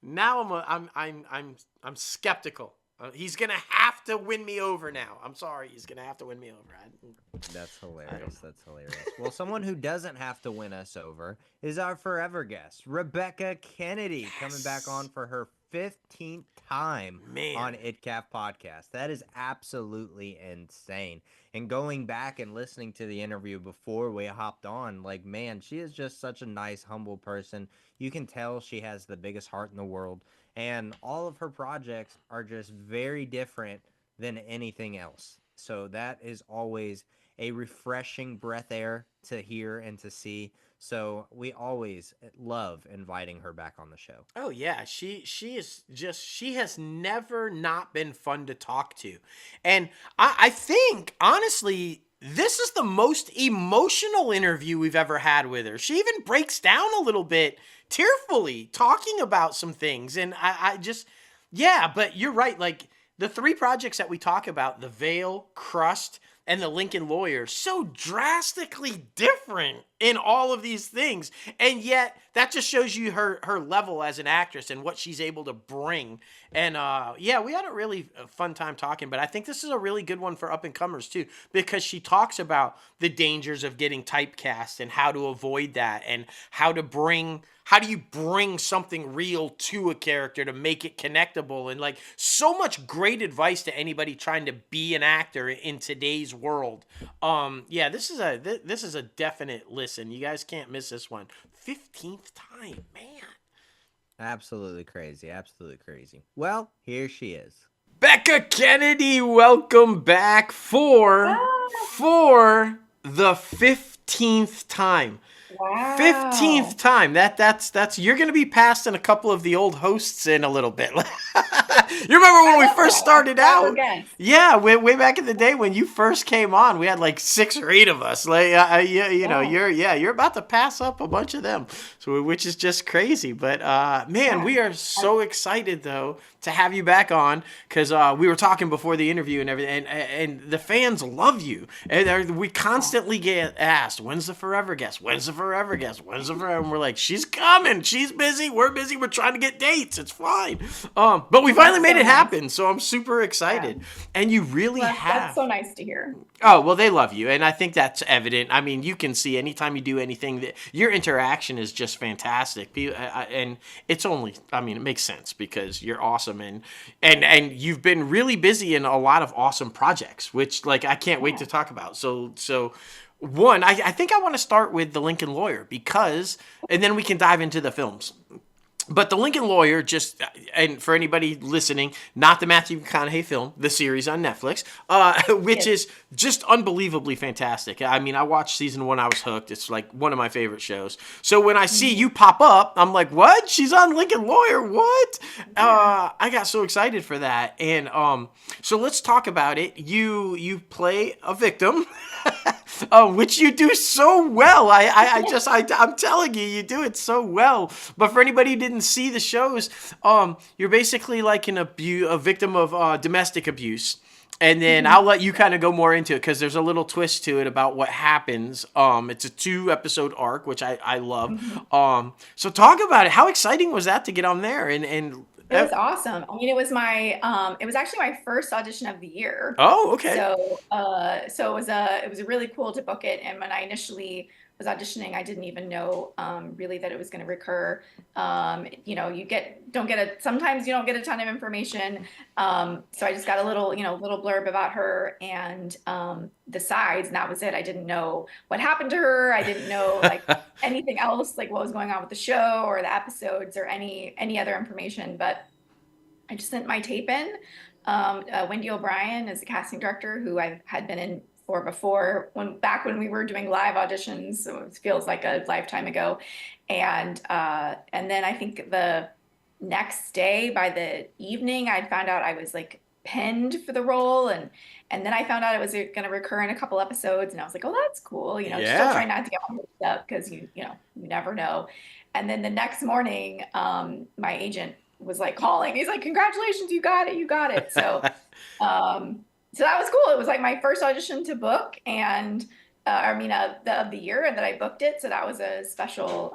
I'm skeptical. He's gonna have to win me over now. I'm sorry, he's gonna have to win me over. That's hilarious. That's hilarious. Well, someone who doesn't have to win us over is our forever guest, Rebekah Kennedy, coming back on for her 15th time on ITCAFpodcast. That is absolutely insane. And going back and listening to the interview before we hopped on, like, man, she is just such a nice, humble person. You can tell she has the biggest heart in the world. And all of her projects are just very different than anything else. So that is always a refreshing breath air to hear and to see. So we always love inviting her back on the show. Oh yeah, she has never not been fun to talk to. And I think honestly, this is the most emotional interview we've ever had with her. She even breaks down a little bit tearfully talking about some things. And but you're right. Like the three projects that we talk about, The Veil, Crust, and The Lincoln Lawyer, so drastically different in all of these things. And yet that just shows you her level as an actress and what she's able to bring. And we had a really fun time talking, but I think this is a really good one for up and comers too, because she talks about the dangers of getting typecast and how to avoid that, and how do you bring something real to a character to make it connectable, and like so much great advice to anybody trying to be an actor in today's world. This is a definite listen. You guys can't miss this one. 15th time, man. Absolutely crazy. Absolutely crazy. Well, here she is. Rebekah Kennedy, welcome back for the 15th time. Wow. 15th time. That's you're going to be passing a couple of the old hosts in a little bit. You remember when we first started out? Yeah, way back in the day when you first came on, we had like 6 or 8 of us. Like you're about to pass up a bunch of them. So which is just crazy, but we are so excited though to have you back on, cuz we were talking before the interview and everything, and the fans love you. And we constantly get asked, "When's the forever guest? When's the forever guest? When's the forever?" And we're like, "She's coming. She's busy. We're busy. We're trying to get dates. It's fine." But we finally made it happen, so I'm super excited. Yeah. And you really have. That's so nice to hear. Oh, well, they love you, and I think that's evident. I mean, you can see anytime you do anything that your interaction is just fantastic. And it's only, I mean, it makes sense because you're awesome, and you've been really busy in a lot of awesome projects, which like I can't wait to talk about. So one, I think I want to start with The Lincoln Lawyer and then we can dive into the films. But The Lincoln Lawyer, just, and for anybody listening, not the Matthew McConaughey film, the series on Netflix, which is just unbelievably fantastic. I mean, I watched season 1, I was hooked. It's like one of my favorite shows. So when I see you pop up, I'm like, what? She's on Lincoln Lawyer? What? I got so excited for that. And so let's talk about it. You play a victim. Which you do so well. I'm telling you, you do it so well. But for anybody who didn't see the shows, you're basically like a victim of domestic abuse. And then I'll let you kind of go more into it because there's a little twist to it about what happens. It's a 2-episode arc, which I love. So talk about it. How exciting was that to get on there? And it was awesome. I mean, it was actually my first audition of the year. Oh, okay. So it was really cool to book it. And when I initially was auditioning, I didn't even know really that it was going to recur. Sometimes you don't get a ton of information. So I just got a little blurb about her and the sides, and that was it. I didn't know what happened to her. I didn't know like anything else, like what was going on with the show or the episodes or any other information. But I just sent my tape in. Wendy O'Brien is the casting director who I had been in for before, when we were doing live auditions. So it feels like a lifetime ago. And then I think the next day, by the evening, I found out I was like pinned for the role, and then I found out it was going to recur in a couple episodes, and I was like, oh, that's cool. Still trying not to get my hopes up because you never know. And then the next morning, my agent was like calling. He's like, congratulations, you got it. So so that was cool. It was like my first audition to book, and of the year, and that I booked it. So that was a special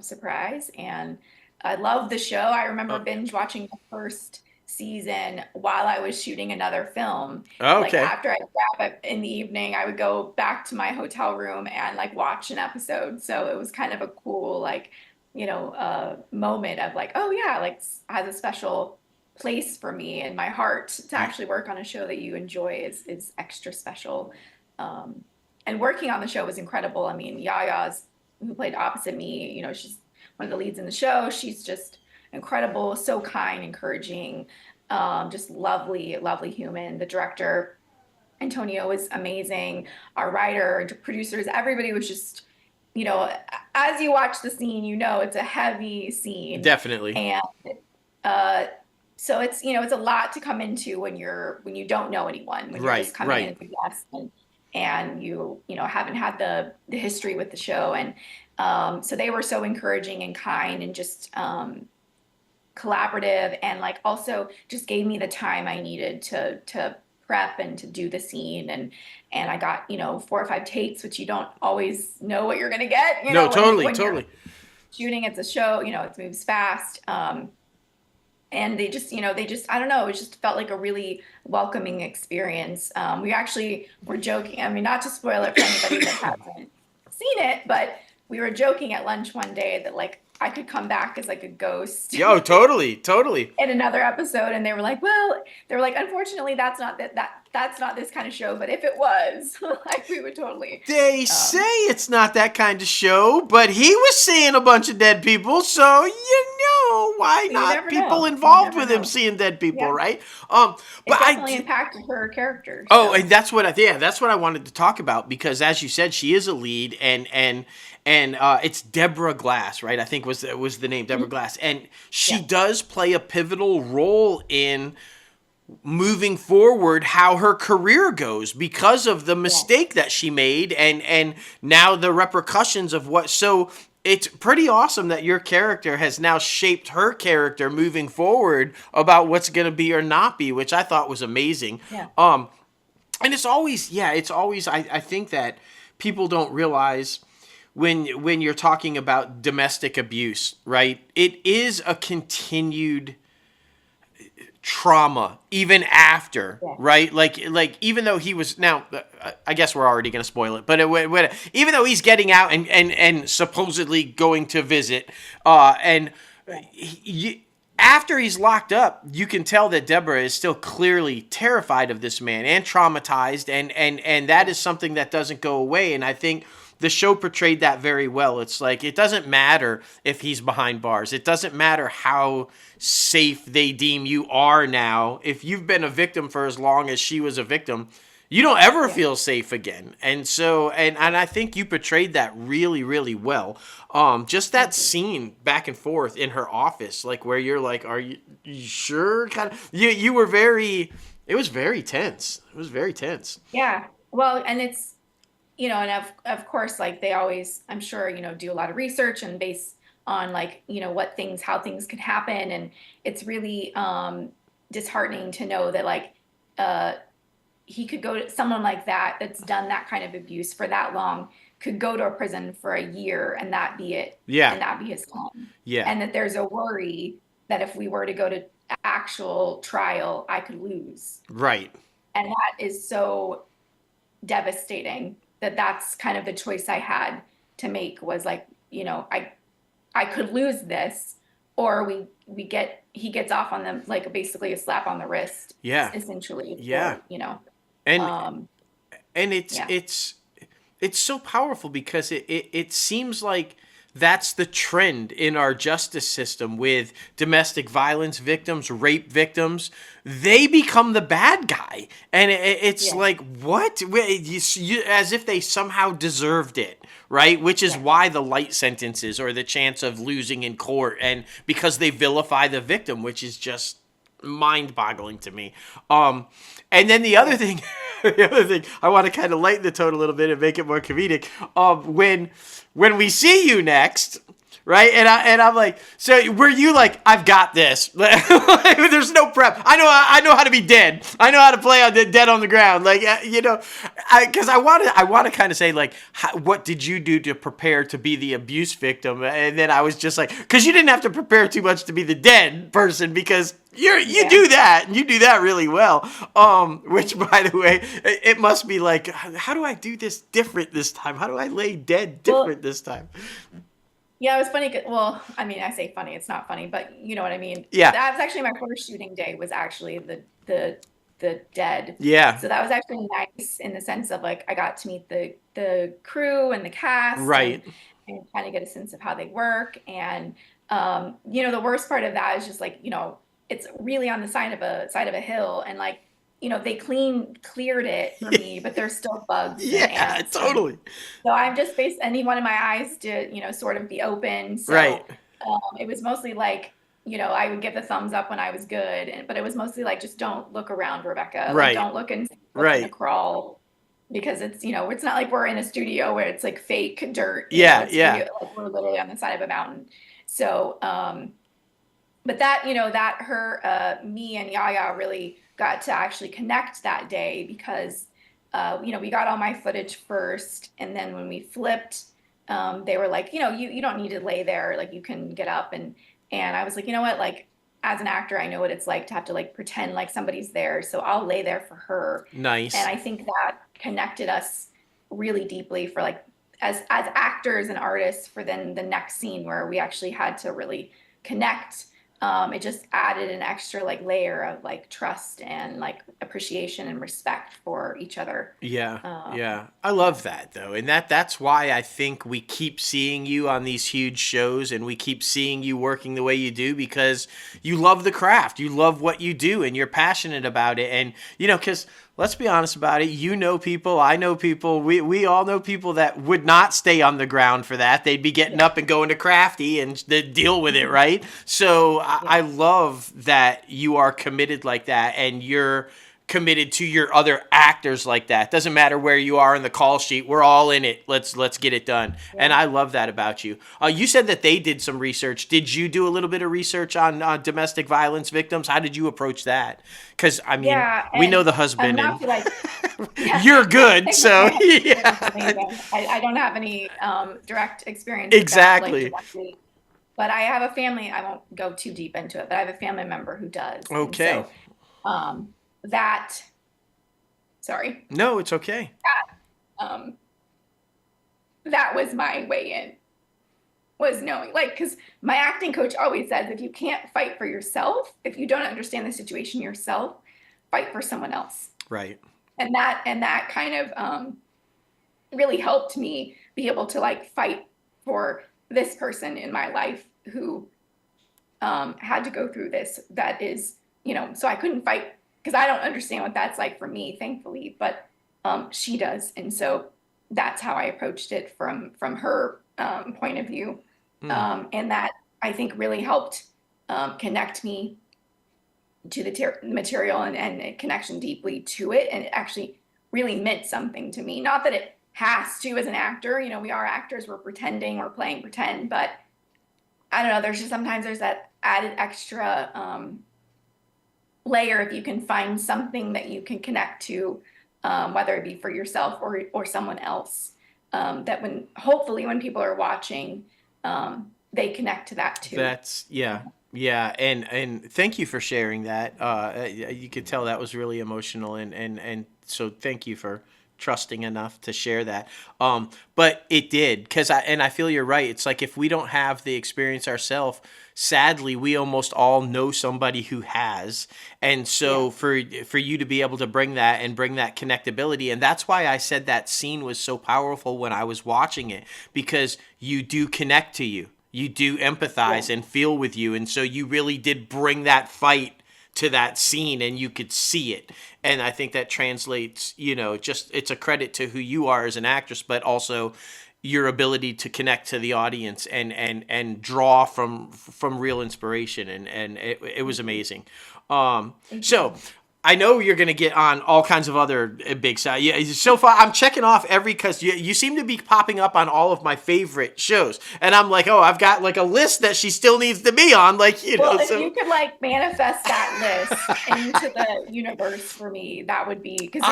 surprise. And I love the show. I remember binge watching the first season while I was shooting another film. Okay. Like after I wrap up in the evening, I would go back to my hotel room and like watch an episode. So it was kind of a cool moment of like, oh yeah, like has a special place for me in my heart to actually work on a show that you enjoy is extra special. And working on the show was incredible. I mean, Yaya's, who played opposite me, she's one of the leads in the show. She's just incredible, so kind, encouraging, just lovely, lovely human. The director, Antonio, was amazing. Our writer, producers, everybody was just, as you watch the scene, it's a heavy scene. Definitely. And so it's, it's a lot to come into when you don't know anyone, when you're just coming in as a guest and you haven't had the history with the show. And so they were so encouraging and kind and just collaborative, and like also just gave me the time I needed to prep and to do the scene. And I got 4 or 5 takes, which you don't always know what you're gonna get. No, totally. Shooting, it's a show, it moves fast. And they just, I don't know, it just felt like a really welcoming experience. We actually were joking, I mean, not to spoil it for anybody that hasn't seen it, but we were joking at lunch one day that like I could come back as like a ghost. Yo, totally. In another episode, and they were like, unfortunately, that's not that's not this kind of show. But if it was, like, we would totally. They say it's not that kind of show, but he was seeing a bunch of dead people, so why not people involved with him seeing dead people, right? But it definitely impacted her character. Oh, and that's what I wanted to talk about, because as you said, she is a lead, and it's Deborah Glass, right? I think was the name, Deborah Glass, and she does play a pivotal role in moving forward how her career goes because of the mistake that she made, and now the repercussions of what. So it's pretty awesome that your character has now shaped her character moving forward about what's going to be or not be, which I thought was amazing. Yeah. And it's always I think that people don't realize when you're talking about domestic abuse, right? It is a continued trauma even after, right? Like even though he was, now I guess we're already going to spoil it, but even though he's getting out and supposedly going to visit, after he's locked up, you can tell that Deborah is still clearly terrified of this man and traumatized, and that is something that doesn't go away. And I think the show portrayed that very well. It's like, it doesn't matter if he's behind bars. It doesn't matter how safe they deem you are now. If you've been a victim for as long as she was a victim, you don't ever feel safe again. And so, and I think you portrayed that really, really well. Just that scene back and forth in her office, like where you're like, are you sure? Kind of, you were very, it was very tense. It was very tense. Yeah. Well, and it's, you know, and of course, like they always, I'm sure, you know, do a lot of research and base on like, you know, how things could happen. And it's really disheartening to know that like, he could go to someone like that that's done that kind of abuse for that long could go to a prison for a year and that be it. Yeah. And that be his time. Yeah. And that there's a worry that if we were to go to actual trial, I could lose. Right. And that is so devastating that that's kind of the choice I had to make was like, you know, I could lose this, or he gets off on them, like basically a slap on the wrist. Yeah. Essentially. Yeah. Or, you know. And it's so powerful because it seems like that's the trend in our justice system with domestic violence victims, rape victims. They become the bad guy. And it's like, what? As if they somehow deserved it, right? Which is why the light sentences or the chance of losing in court, and because they vilify the victim, which is just mind-boggling to me. And then the other thing, I want to kind of lighten the tone a little bit and make it more comedic. When we see you next, right? And I'm like, so were you like, I've got this? There's no prep. I know how to be dead. I know how to play on dead on the ground. Like, you know, because I want to kind of say like, what did you do to prepare to be the abuse victim? And then I was just like, because you didn't have to prepare too much to be the dead person, because you do that, and you do that really well. Which, by the way, it must be like, how do I do this different this time? How do I lay dead different this time? Yeah, it was funny. Well, I mean, I say funny, it's not funny, but you know what I mean. Yeah. That was actually my first shooting day. Was actually the dead. Yeah. So that was actually nice in the sense of like I got to meet the crew and the cast. Right. And kind of get a sense of how they work. And you know, the worst part of that is just like, you know, it's really on the side of a hill, and like, you know, they cleared it for me, but there's still bugs. Yeah, totally. So I'm just any one of my eyes to, you know, sort of be open. So, right. It was mostly like, you know, I would give the thumbs up when I was good, but it was mostly like, just don't look around, Rebekah. Right. Like, don't look in right. the crawl, because it's, you know, it's not like we're in a studio where it's like fake dirt. Yeah, Studio, like we're literally on the side of a mountain. So, but that, you know, that me and Yaya really got to actually connect that day because, you know, we got all my footage first. And then when we flipped, they were like, you know, you don't need to lay there. Like, you can get up. And I was like, you know what, like, as an actor, I know what it's like to have to like pretend like somebody's there. So I'll lay there for her. Nice. And I think that connected us really deeply for like, as actors and artists, for then the next scene where we actually had to really connect. It just added an extra like layer of like trust and like appreciation and respect for each other. Yeah. Yeah. I love that though. And that's why I think we keep seeing you on these huge shows, and we keep seeing you working the way you do, because you love the craft. You love what you do, and you're passionate about it. And, you know, because let's be honest about it. You know people. I know people. We all know people that would not stay on the ground for that. They'd be getting up and going to crafty and deal with it, right? So I love that you are committed like that, and you're committed to your other actors like that. Doesn't matter where you are in the call sheet. We're all in it. Let's get it done. Yeah. And I love that about you. You said that they did some research. Did you do a little bit of research on domestic violence victims? How did you approach that? Because, I mean, we know the husband. And you're good. So, yeah. I don't have any direct experience. Exactly. With that, like, but I have a family. I won't go too deep into it, but I have a family member who does. Okay. So, sorry. No, it's okay. That was my way in, was knowing, like, because my acting coach always says, if you can't fight for yourself, if you don't understand the situation yourself, fight for someone else. Right. And that kind of really helped me be able to like fight for this person in my life who had to go through this. That is, so I couldn't fight because I don't understand what that's like for me, thankfully, but she does. And so that's how I approached it from her point of view. And that I think really helped connect me to the material and a connection deeply to it. And it actually really meant something to me. Not that it has to as an actor, we are actors, we're pretending, we're playing pretend, but I don't know, there's just sometimes there's that added extra layer if you can find something that you can connect to, whether it be for yourself or someone else, that hopefully when people are watching, they connect to that too. That's yeah, and thank you for sharing that. You could tell that was really emotional, and so thank you for trusting enough to share that. But it did, because I feel you're right. It's like if we don't have the experience ourselves, sadly, we almost all know somebody who has. And so for you to be able to bring that and bring that connectability, and that's why I said that scene was so powerful when I was watching it, because you do connect to you. You do empathize and feel with you. And so you really did bring that fight to that scene, and you could see it. And I think that translates, it's a credit to who you are as an actress, but also your ability to connect to the audience and draw from real inspiration. And it was amazing. So I know you're going to get on all kinds of other big side. Yeah, so far I'm checking off because you seem to be popping up on all of my favorite shows, and I'm like, oh, I've got like a list that she still needs to be on. Like, well, if you could like manifest that list into the universe for me, that would be, because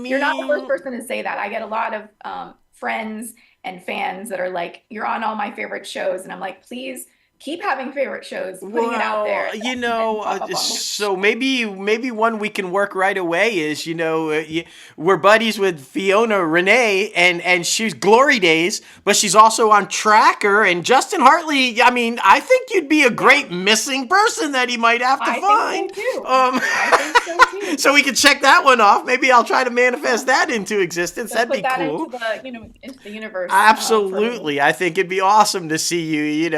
you're not the first person to say that. I get a lot of friends and fans that are like, you're on all my favorite shows, and I'm like, please keep having favorite shows, putting it out there. So maybe one we can work right away is, we're buddies with Fiona Renee, and she's Glory Days, but she's also on Tracker, and Justin Hartley. I mean, I think you'd be a great missing person that he might have to find. Think so too. I think so too. So we can check that one off. Maybe I'll try to manifest that into existence. So that'd be cool. Into the universe. Absolutely. I think it'd be awesome to see you,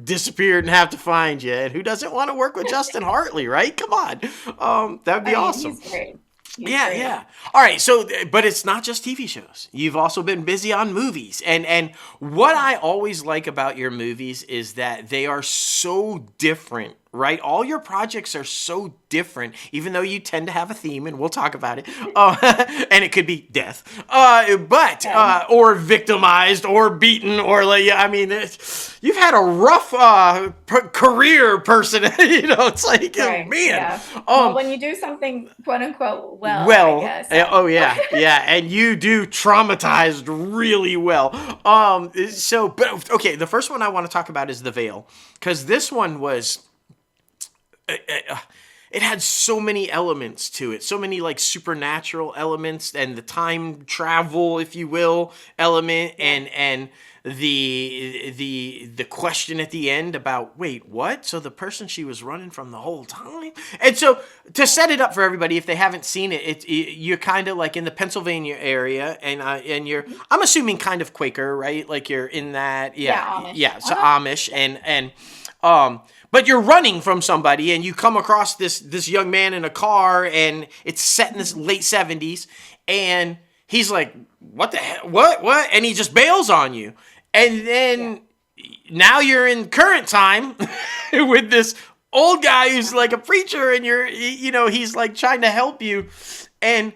disappeared and have to find you. And who doesn't want to work with Justin Hartley, right? Come on. That would be awesome. He's great. Yeah. All right. So, but it's not just TV shows. You've also been busy on movies. And what I always like about your movies is that they are so different, right? All your projects are so different, even though you tend to have a theme, and we'll talk about it. And it could be death, or victimized, or beaten, or you've had a rough career, person. It's like, right. Man. Yeah. Well, when you do something quote unquote well, I guess. Yeah, and you do traumatized really well. But okay, the first one I want to talk about is The Veil, because this one was. It had so many elements to it, so many like supernatural elements, and the time travel, if you will, element, and the question at the end about, wait, what? So the person she was running from the whole time? And so to set it up for everybody, if they haven't seen it, you're kind of like in the Pennsylvania area, and you're, I'm assuming, kind of Quaker, right? Like you're in that, Amish. So Amish, and but you're running from somebody, and you come across this young man in a car, and it's set in the late 70s, and he's like, what the hell? What? And he just bails on you. And then now you're in current time with this old guy who's like a preacher, and he's like trying to help you. And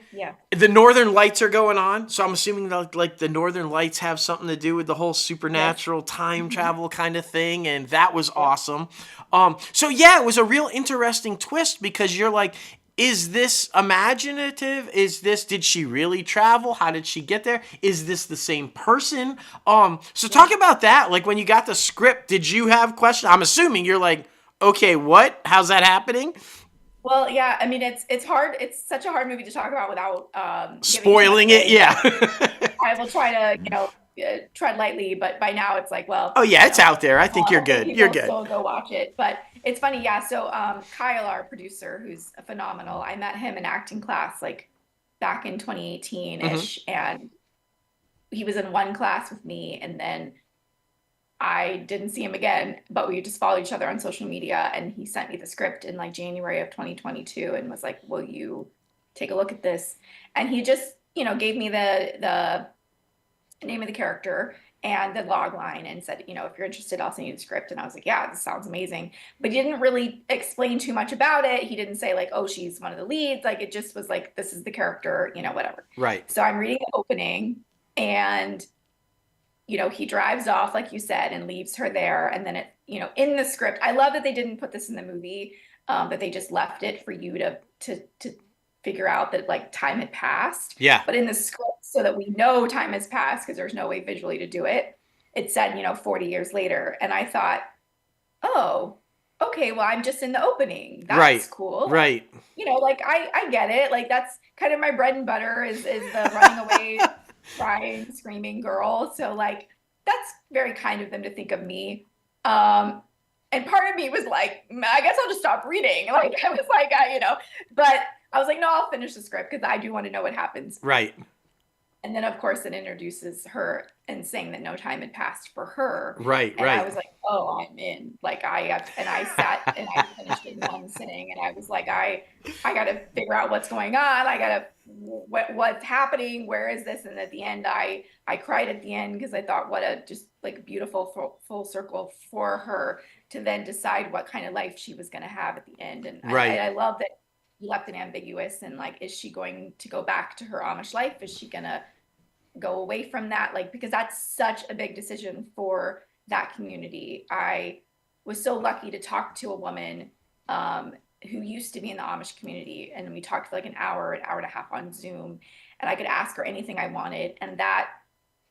the Northern Lights are going on. So I'm assuming that like the Northern Lights have something to do with the whole supernatural time travel kind of thing. And that was awesome. It was a real interesting twist, because you're like, is this imaginative? Did she really travel? How did she get there? Is this the same person? So talk about that. Like when you got the script, did you have questions? I'm assuming you're like, okay, what? How's that happening? Well, yeah, I mean, it's hard. It's such a hard movie to talk about without spoiling it. Yeah. I will try to, tread lightly, but by now it's like, well. Oh yeah, it's out there. I think you're good. You're good. So go watch it. But it's funny, yeah. So Kyle, our producer, who's phenomenal, I met him in acting class like back in 2018-ish, and he was in one class with me, and then I didn't see him again, but we just followed each other on social media, and he sent me the script in like January of 2022 and was like, will you take a look at this? And he just, gave me the name of the character and the log line and said, if you're interested, I'll send you the script. And I was like, yeah, this sounds amazing. But he didn't really explain too much about it. He didn't say like, oh, she's one of the leads. Like, it just was like, this is the character, whatever. Right. So I'm reading the opening, and he drives off, like you said, and leaves her there. And then in the script, I love that they didn't put this in the movie, that they just left it for you to figure out that like time had passed. Yeah. But in the script, so that we know time has passed, because there's no way visually to do it, it said, 40 years later. And I thought, oh, okay, well, I'm just in the opening. That's cool. Right. Like I get it. Like that's kind of my bread and butter is the running away, crying, screaming girl. So like, that's very kind of them to think of me. And part of me was like, I guess I'll just stop reading. Like, I was like, but I was like, no, I'll finish the script because I do want to know what happens. Right. And then, of course, it introduces her and saying that no time had passed for her. Right, and right. I was like, oh, I'm in. Like, I sat and I finished it in one sitting. And I was like, I got to figure out what's going on. I got to, what's happening? Where is this? And at the end, I cried at the end because I thought, what a just like beautiful full circle for her to then decide what kind of life she was going to have at the end. And right. I love that you left it ambiguous. And like, is she going to go back to her Amish life? Is she going to go away from that? Like, because that's such a big decision for that community. I was so lucky to talk to a woman who used to be in the Amish community, and we talked for like an hour and a half on Zoom, and I could ask her anything I wanted. And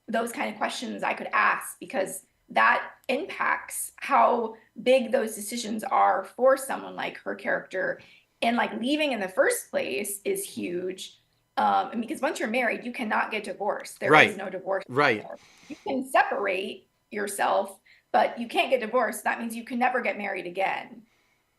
those kind of questions I could ask, because that impacts how big those decisions are for someone like her character. And like leaving in the first place is huge. And because once you're married, you cannot get divorced. There is no divorce. Right. You can separate yourself, but you can't get divorced. That means you can never get married again.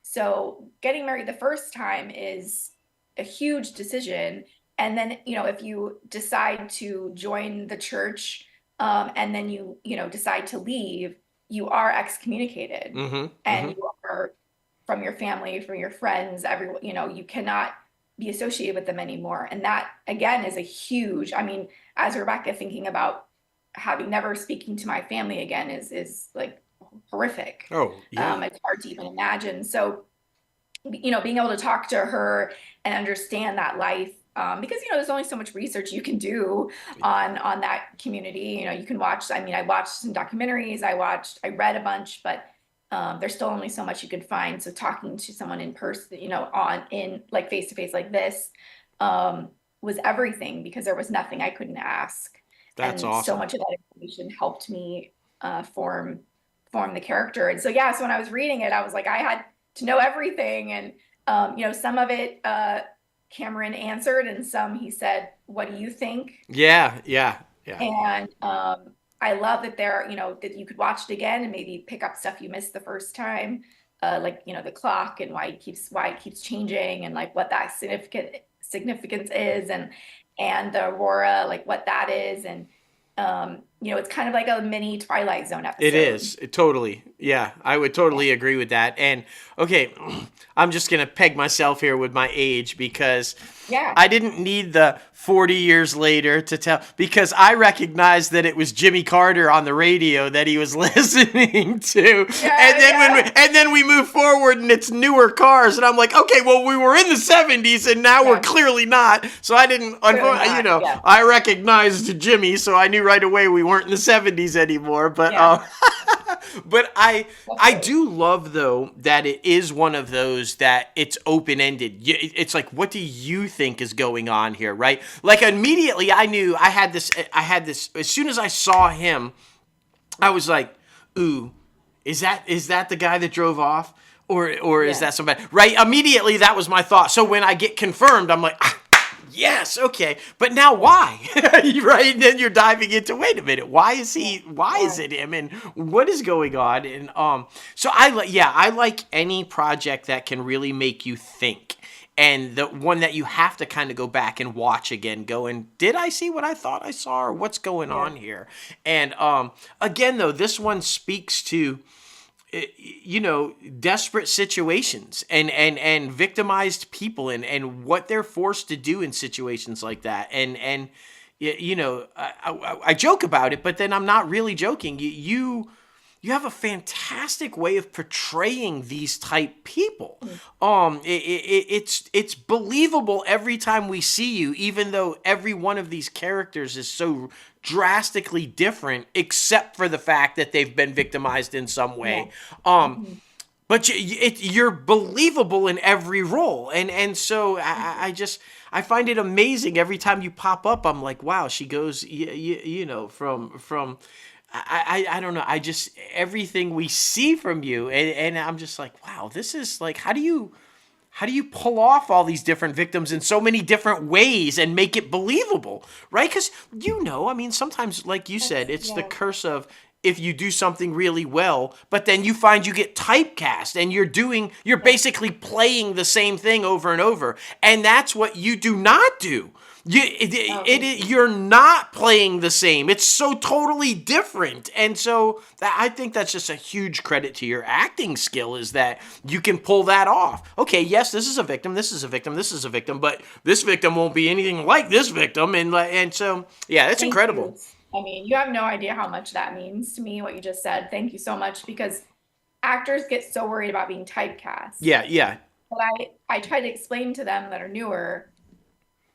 So getting married the first time is a huge decision. And then, if you decide to join the church, and then you decide to leave, you are excommunicated. Mm-hmm. And you are from your family, from your friends, everyone, you cannot be associated with them anymore. And that again is a huge, as Rebekah, thinking about having never speaking to my family again is like horrific. Oh, yeah. It's hard to even imagine. So, being able to talk to her and understand that life, because, there's only so much research you can do on that community. You can watch, I watched some documentaries, I read a bunch, but there's still only so much you could find. So talking to someone in person, in like face-to-face like this, was everything, because there was nothing I couldn't ask. That's and awesome. So much of that information helped me form the character. And so, yeah, so when I was reading it, I was like, I had to know everything. And, some of it, Cameron answered, and some he said, what do you think? Yeah. And I love that that you could watch it again and maybe pick up stuff you missed the first time, like, the clock and why it keeps changing, and like what that significance is, and the aurora, like what that is. And, it's kind of like a mini Twilight Zone episode. It is. Totally. Yeah, I would totally agree with that. And okay, I'm just going to peg myself here with my age, because I didn't need the 40 years later to tell, because I recognized that it was Jimmy Carter on the radio that he was listening to. And then we move forward and it's newer cars. And I'm like, okay, well, we were in the 70s and now we're clearly not. So I didn't, I recognized Jimmy, so I knew right away we weren't in the 70s anymore. But but I do love, though, that it is one of those that it's open-ended. It's like, what do you think is going on here, right? Like, immediately I knew I had this, as soon as I saw him, I was like, ooh, is that the guy that drove off? Or is that somebody? Right? Immediately, that was my thought. So when I get confirmed, I'm like, yes, okay. But now why? Right? And then you're diving into, wait a minute, why is it him? And what is going on? And so I like any project that can really make you think. and the one that you have to kind of go back and watch again, going, did I see what I thought I saw, or what's going on here? And again, though, this one speaks to, you know, desperate situations and victimized people and what they're forced to do in situations like that. And you know, I joke about it, but then I'm not really joking. You have a fantastic way of portraying these type people. It's believable every time we see you, even though every one of these characters is so drastically different, except for the fact that they've been victimized in some way. But you're believable in every role, and so I find it amazing every time you pop up. I'm like, wow, she goes, you know, from. I don't know. I just, everything we see from you, and I'm just like, wow, this is like, how do you pull off all these different victims in so many different ways and make it believable, right? Because, you know, I mean, sometimes, like you said, it's the curse of if you do something really well, but then you find you get typecast and you're basically playing the same thing over and over. And that's what you do not do. You're not playing the same. It's so totally different. And so I think that's just a huge credit to your acting skill, is that you can pull that off. Okay, yes, this is a victim, this is a victim, this is a victim, but this victim won't be anything like this victim. And so, yeah, it's incredible. You. I mean, you have no idea how much that means to me, what you just said. Thank you so much, because actors get so worried about being typecast. Yeah. But I try to explain to them that are newer,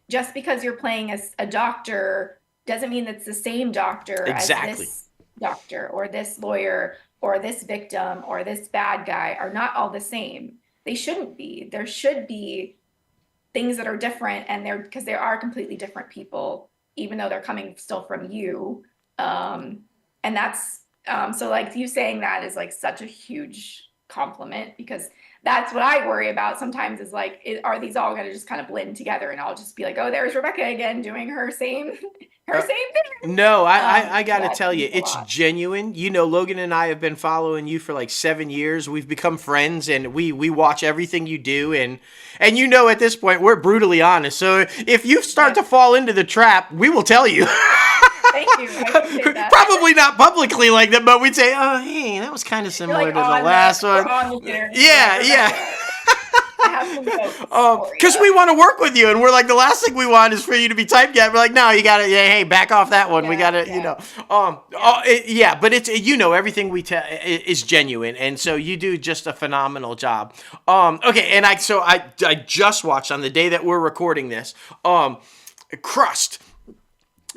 just because you're playing a doctor doesn't mean it's the same doctor as this doctor or this lawyer or this victim or this bad guy are not all the same. They shouldn't be. There should be things that are different, and because they are completely different people, even though they're coming still from you. And that's so, like, you saying that is like such a huge compliment, because that's what I worry about sometimes, is like, are these all going to just kind of blend together, and I'll just be like, oh, there's Rebekah again doing her same thing. No, I got to tell you, it's genuine. You know, Logan and I have been following you for like 7 years. We've become friends, and we watch everything you do. And you know, at this point, we're brutally honest. So if you start to fall into the trap, we will tell you. Thank you. I appreciate that. Probably not publicly like that, but we'd say, oh, hey, that was kind of similar to the last one. Yeah. Because we want to work with you, and we're like, the last thing we want is for you to be typecast. We're like, no, you gotta, hey, back off that one. We gotta, you know, but it's, you know, everything we tell is genuine, and so you do just a phenomenal job. Okay, and I just watched on the day that we're recording this, Crust,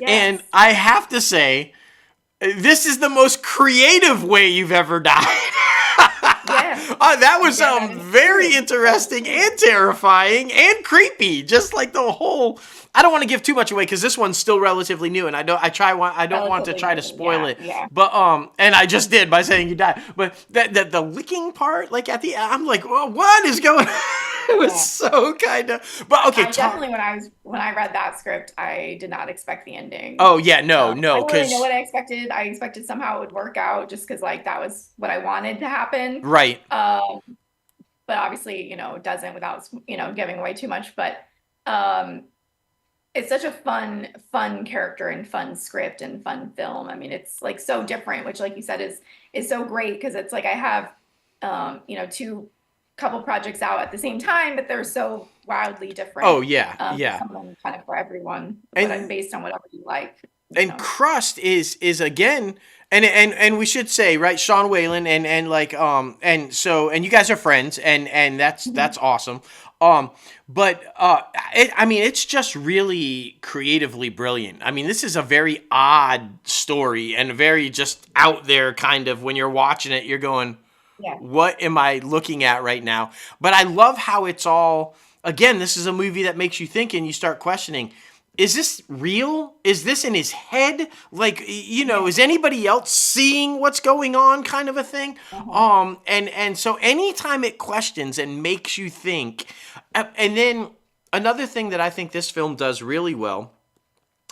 and I have to say, this is the most creative way you've ever died. That was very interesting and terrifying and creepy. Just like the whole. I don't want to give too much away because this one's still relatively new, and I don't want to try to spoil it. Yeah. But and I just did by saying you died. But the licking part, like at the end, I'm like, well, what is going on? It was so kind of. But okay, definitely when I read that script, I did not expect the ending. Oh yeah, no, I don't really know what I expected. I expected somehow it would work out, just because like that was what I wanted to happen. Right. But obviously, you know, it doesn't, without, you know, giving away too much. But it's such a fun character and fun script and fun film. I mean, it's like so different, which, like you said, is so great, because it's like I have you know, couple projects out at the same time, but they're so wildly different. Oh yeah, yeah. Someone kind of for everyone, but based on whatever you like. And Crust is again, and we should say, right, Sean Whalen and like and you guys are friends, and that's awesome. But I mean, it's just really creatively brilliant. I mean, this is a very odd story and very just out there kind of, when you're watching it, you're going, what am I looking at right now? But I love how it's all, again, this is a movie that makes you think, and you start questioning, is this real? Is this in his head? Like, you know, is anybody else seeing what's going on, kind of a thing? And so anytime it questions and makes you think, and then another thing that I think this film does really well,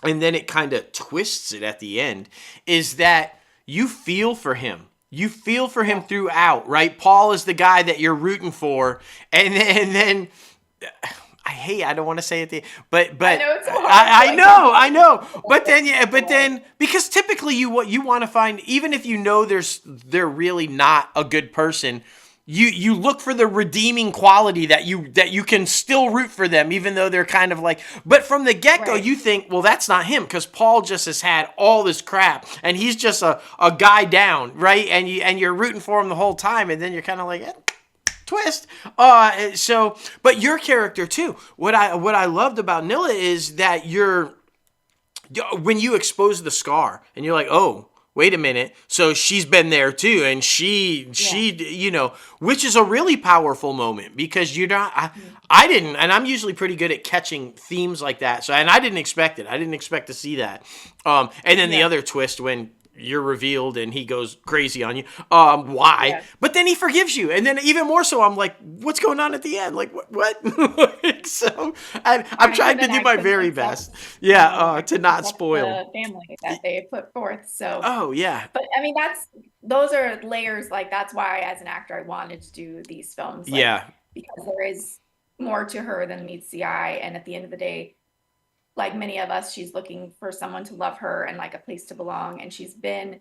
and then it kind of twists it at the end, is that you feel for him. You feel for him throughout, right? Paul is the guy that you're rooting for, and then I don't want to say it, but I know it's so hard. I know. But then, because typically you want to find, even if you know they're really not a good person, you look for the redeeming quality that you can still root for them, even though they're kind of like. But from the get-go, Right. you think, well, that's not him, because Paul just has had all this crap, and he's just a guy down, right? And you're rooting for him the whole time, and then you're kind of like, twist. But your character too. What I loved about Nilla is that when you expose the scar and you're like, oh, wait a minute. So she's been there too, and she which is a really powerful moment, because you're not. I didn't, and I'm usually pretty good at catching themes like that. So, and I didn't expect it. I didn't expect to see that. And then the other twist when you're revealed and he goes crazy on you. Why? Yeah. But then he forgives you. And then even more so, I'm like, what's going on at the end? Like, what? So I'm trying to do my very best. Yeah. To not spoil the family that they put forth. So, oh yeah. But I mean, those are layers. Like, that's why as an actor, I wanted to do these films. Like, Yeah. Because there is more to her than meets the eye. And at the end of the day, like many of us, she's looking for someone to love her and like a place to belong. And she's been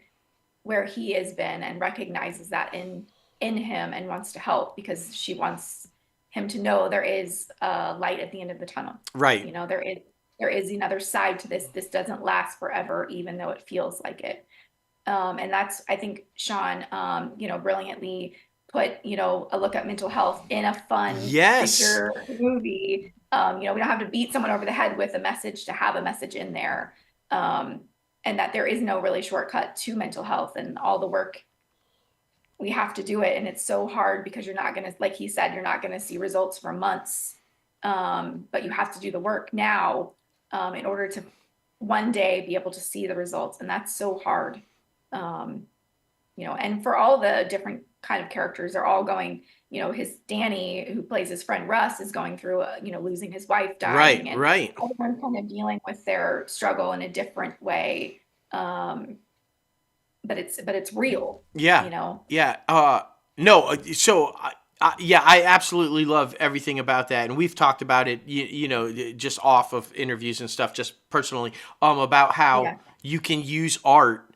where he has been and recognizes that in him and wants to help, because she wants him to know there is a light at the end of the tunnel. Right. You know, there is another side to this. This doesn't last forever, even though it feels like it. And that's, I think, Sean, brilliantly put, a look at mental health in a fun picture movie. We don't have to beat someone over the head with a message to have a message in there. And that there is no really shortcut to mental health, and all the work, we have to do it. And it's so hard because you're not going to, like he said, you're not going to see results for months. But you have to do the work now in order to one day be able to see the results. And that's so hard. And for all the different kind of characters, they're all going, his Danny, who plays his friend Russ, is going through, losing his wife, dying. Right. Everyone's kind of dealing with their struggle in a different way. But it's real. Yeah. Yeah. No. So I absolutely love everything about that. And we've talked about it, just off of interviews and stuff, just personally, about how you can use art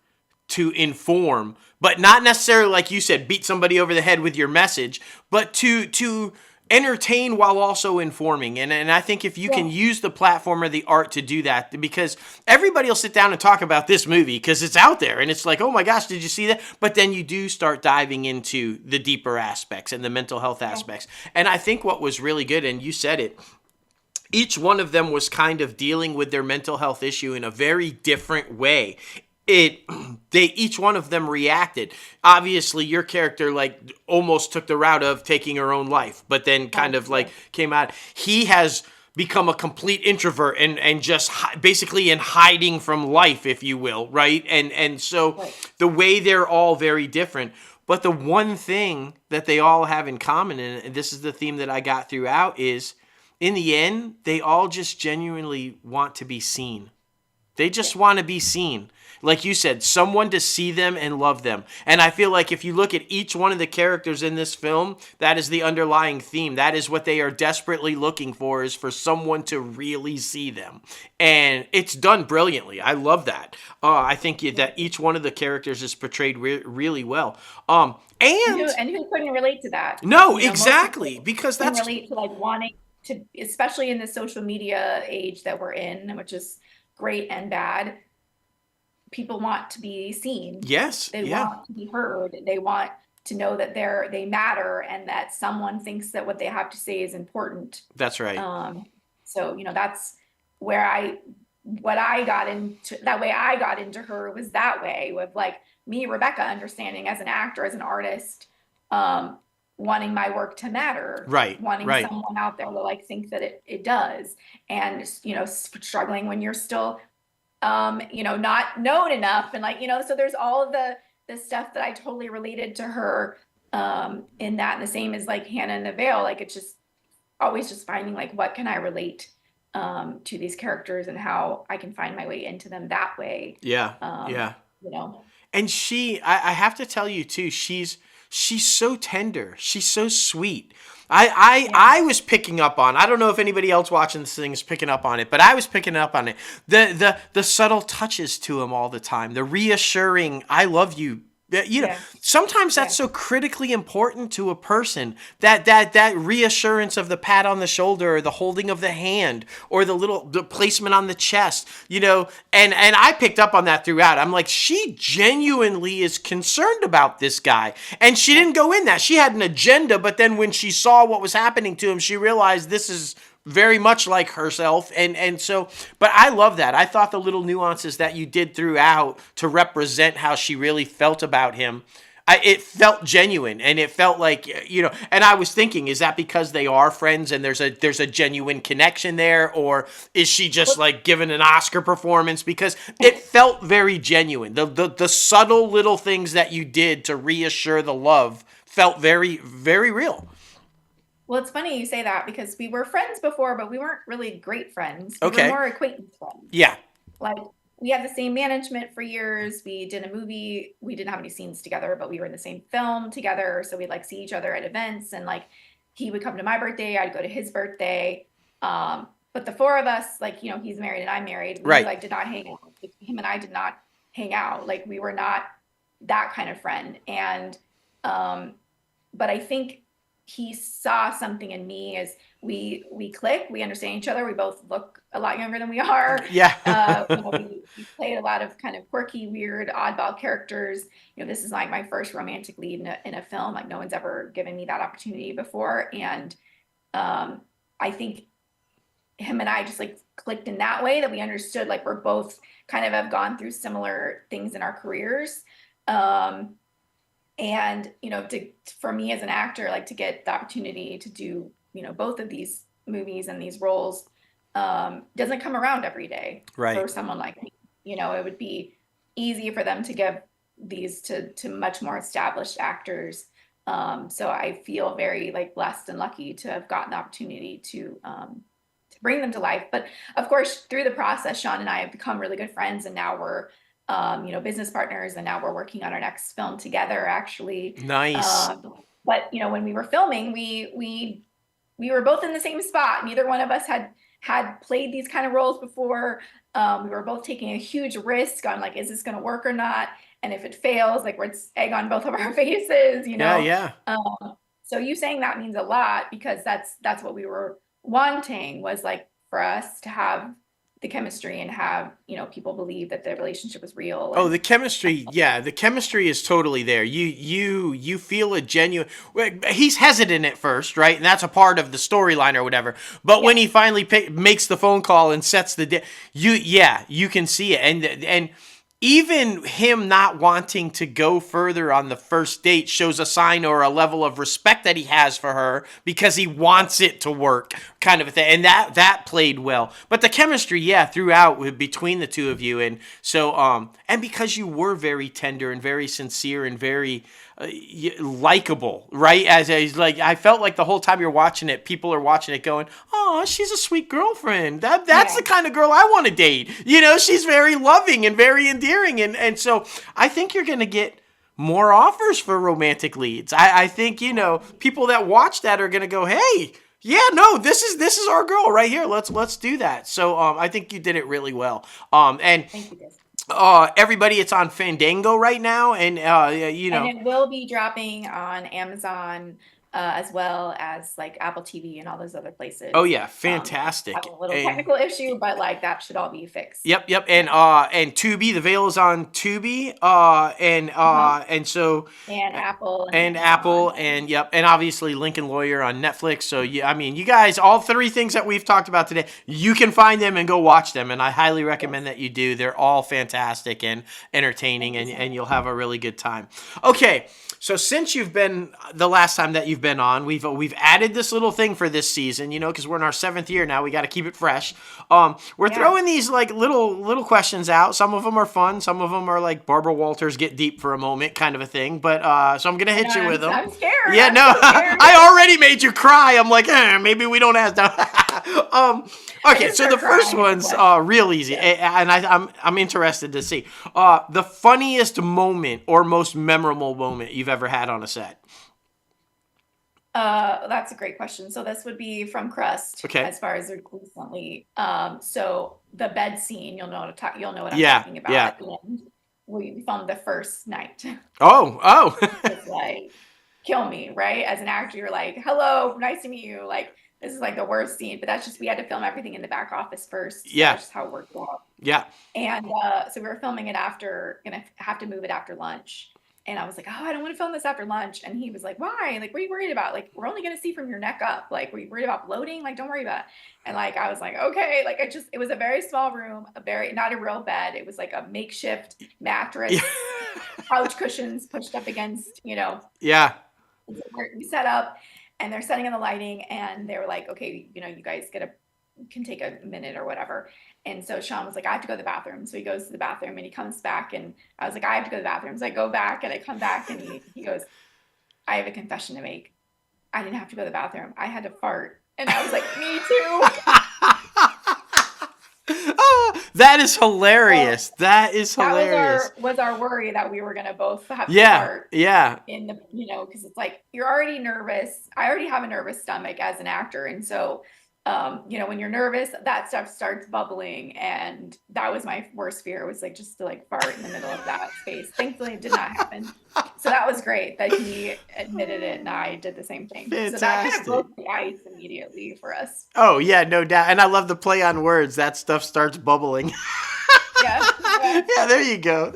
to inform, but not necessarily, like you said, beat somebody over the head with your message, but to entertain while also informing. And I think if you can use the platform or the art to do that, because everybody will sit down and talk about this movie because it's out there and it's like, oh my gosh, did you see that? But then you do start diving into the deeper aspects and the mental health aspects. And I think what was really good, and you said it, each one of them was kind of dealing with their mental health issue in a very different way. Each one of them reacted. Obviously, your character like almost took the route of taking her own life, but then kind of like came out. He has become a complete introvert and just basically in hiding from life, if you will, right? And so the way they're all very different, but the one thing that they all have in common, and this is the theme that I got throughout, is in the end, they all just genuinely want to be seen. They just want to be seen. Like you said, someone to see them and love them. And I feel like if you look at each one of the characters in this film, that is the underlying theme. That is what they are desperately looking for, is for someone to really see them. And it's done brilliantly. I love that. I think that each one of the characters is portrayed really well. And who couldn't relate to that? No, exactly. Because that's relate to like wanting to, especially in the social media age that we're in, which is great and bad. People want to be seen. Yes. They want to be heard. They want to know that they matter and that someone thinks that what they have to say is important. That's right. So, that's where what I got into, that way I got into her was that way, with like me, Rebekah, understanding as an actor, as an artist, wanting my work to matter. Right. Wanting someone out there to like think that it does. And, struggling when you're still not known enough. And like, so there's all of the stuff that I totally related to her in that. And the same as like Hannah and the Veil, like it's just always just finding like, what can I relate to these characters and how I can find my way into them that way. Yeah. And And I have to tell you too, she's so tender. She's so sweet. I was picking up on, I don't know if anybody else watching this thing is picking up on it, but I was picking up on it. The subtle touches to him all the time. The reassuring, I love you. Sometimes that's so critically important to a person, that reassurance of the pat on the shoulder or the holding of the hand or the placement on the chest, and I picked up on that throughout. I'm like, she genuinely is concerned about this guy, and she didn't go in that. She had an agenda, but then when she saw what was happening to him, she realized this is very much like herself. And so, but I love that. I thought the little nuances that you did throughout to represent how she really felt about him, it felt genuine, and it felt like, and I was thinking, is that because they are friends and there's a genuine connection there, or is she just like giving an Oscar performance? Because it felt very genuine. The subtle little things that you did to reassure the love felt very, very real. Well, it's funny you say that, because we were friends before, but we weren't really great friends. We Okay. were more acquaintance friends. Yeah. Like, we had the same management for years. We did a movie. We didn't have any scenes together, but we were in the same film together. So we'd like see each other at events, and like he would come to my birthday, I'd go to his birthday. But the four of us, like, he's married and I'm married. We Right. like did not hang out. Him and I did not hang out. Like, we were not that kind of friend. And but I think he saw something in me as we click, we understand each other. We both look a lot younger than we are. Yeah. We played a lot of kind of quirky, weird, oddball characters. This is like my first romantic lead in a film. Like, no one's ever given me that opportunity before. And I think him and I just like clicked in that way, that we understood like we're both kind of have gone through similar things in our careers. And, for me as an actor, like to get the opportunity to do, both of these movies and these roles doesn't come around every day. Right. For someone like me. It would be easy for them to give these to much more established actors. So I feel very like blessed and lucky to have gotten the opportunity to bring them to life. But of course, through the process, Sean and I have become really good friends, and now we're business partners, and now we're working on our next film together, actually. Nice. But when we were filming, we were both in the same spot. Neither one of us had played these kind of roles before. We were both taking a huge risk on like, is this going to work or not? And if it fails, like, it's egg on both of our faces, Yeah. So you saying that means a lot, because that's what we were wanting, was like for us to have the chemistry and have, people believe that the relationship was real. Oh, the chemistry. Yeah. The chemistry is totally there. You feel a genuine, he's hesitant at first, right? And that's a part of the storyline or whatever. But when he finally makes the phone call and sets the you can see it. And even him not wanting to go further on the first date shows a sign or a level of respect that he has for her, because he wants it to work, kind of a thing. And that played well. But the chemistry, throughout between the two of you. And so, and because you were very tender and very sincere and very likable, right? As like, I felt like the whole time you're watching it, people are watching it going, oh, she's a sweet girlfriend. That's the kind of girl I want to date. She's very loving and very endearing. And so I think you're going to get more offers for romantic leads. I think, people that watch that are going to go, hey, yeah, no, this is our girl right here. Let's do that. So I think you did it really well. And thank you, guys. Everybody, it's on Fandango right now, and and it will be dropping on Amazon, as well as like Apple TV and all those other places. Oh yeah, fantastic. Have a little technical issue, but like that should all be fixed. Yep. And Tubi, the Veil is on Tubi, and so Apple and and obviously Lincoln Lawyer on Netflix. So you guys, all three things that we've talked about today, you can find them and go watch them, and I highly recommend that you do. They're all fantastic and entertaining, and you'll have a really good time. Okay. So since you've been, the last time that you've been on, we've added this little thing for this season, because we're in our 7th year now. We got to keep it fresh. We're throwing these like little questions out. Some of them are fun. Some of them are like Barbara Walters get deep for a moment kind of a thing. But so I'm gonna hit you with them. I'm scared. Yeah, no, I already made you cry. I'm like, maybe we don't ask. Okay, so the first one's real easy, and I'm interested to see the funniest moment or most memorable moment you've ever had on a set. That's a great question. So this would be from Crust, Okay. as far as recently. So the bed scene, you'll know what I'm Yeah, talking about. yeah. At the end. We filmed the first night. Oh. It's like, kill me, right? As an actor, you're like, hello, nice to meet you. Like, this is like the worst scene, but that's just, we had to film everything in the back office first. So Yeah. that's just how it worked out. Yeah. And so we were filming it gonna have to move it after lunch. And I was like, oh, I don't want to film this after lunch. And he was like, why? Like, what are you worried about? Like, we're only going to see from your neck up. Like, were you worried about bloating? Like, don't worry about it. And like, I was like, okay. Like, it was a very small room, not a real bed. It was like a makeshift mattress, couch cushions pushed up against, Yeah. We set up, and they're setting in the lighting, and they were like, okay, you guys can take a minute or whatever. And so Sean was like, I have to go to the bathroom. So he goes to the bathroom, and he comes back, and I was like, I have to go to the bathroom. So I go back, and I come back, and he goes, I have a confession to make. I didn't have to go to the bathroom. I had to fart. And I was like, me too. That is hilarious. That is hilarious. That was our worry, that we were going to both have to fart. Yeah. In the, because it's like, you're already nervous. I already have a nervous stomach as an actor. And so, when you're nervous, that stuff starts bubbling. And that was my worst fear, was like, just to like fart in the middle of that space. Thankfully, it did not happen. So that was great that he admitted it, and I did the same thing. Fantastic. So that kind of broke the ice immediately for us. Oh yeah, no doubt. And I love the play on words. That stuff starts bubbling. Yeah. Yeah, there you go.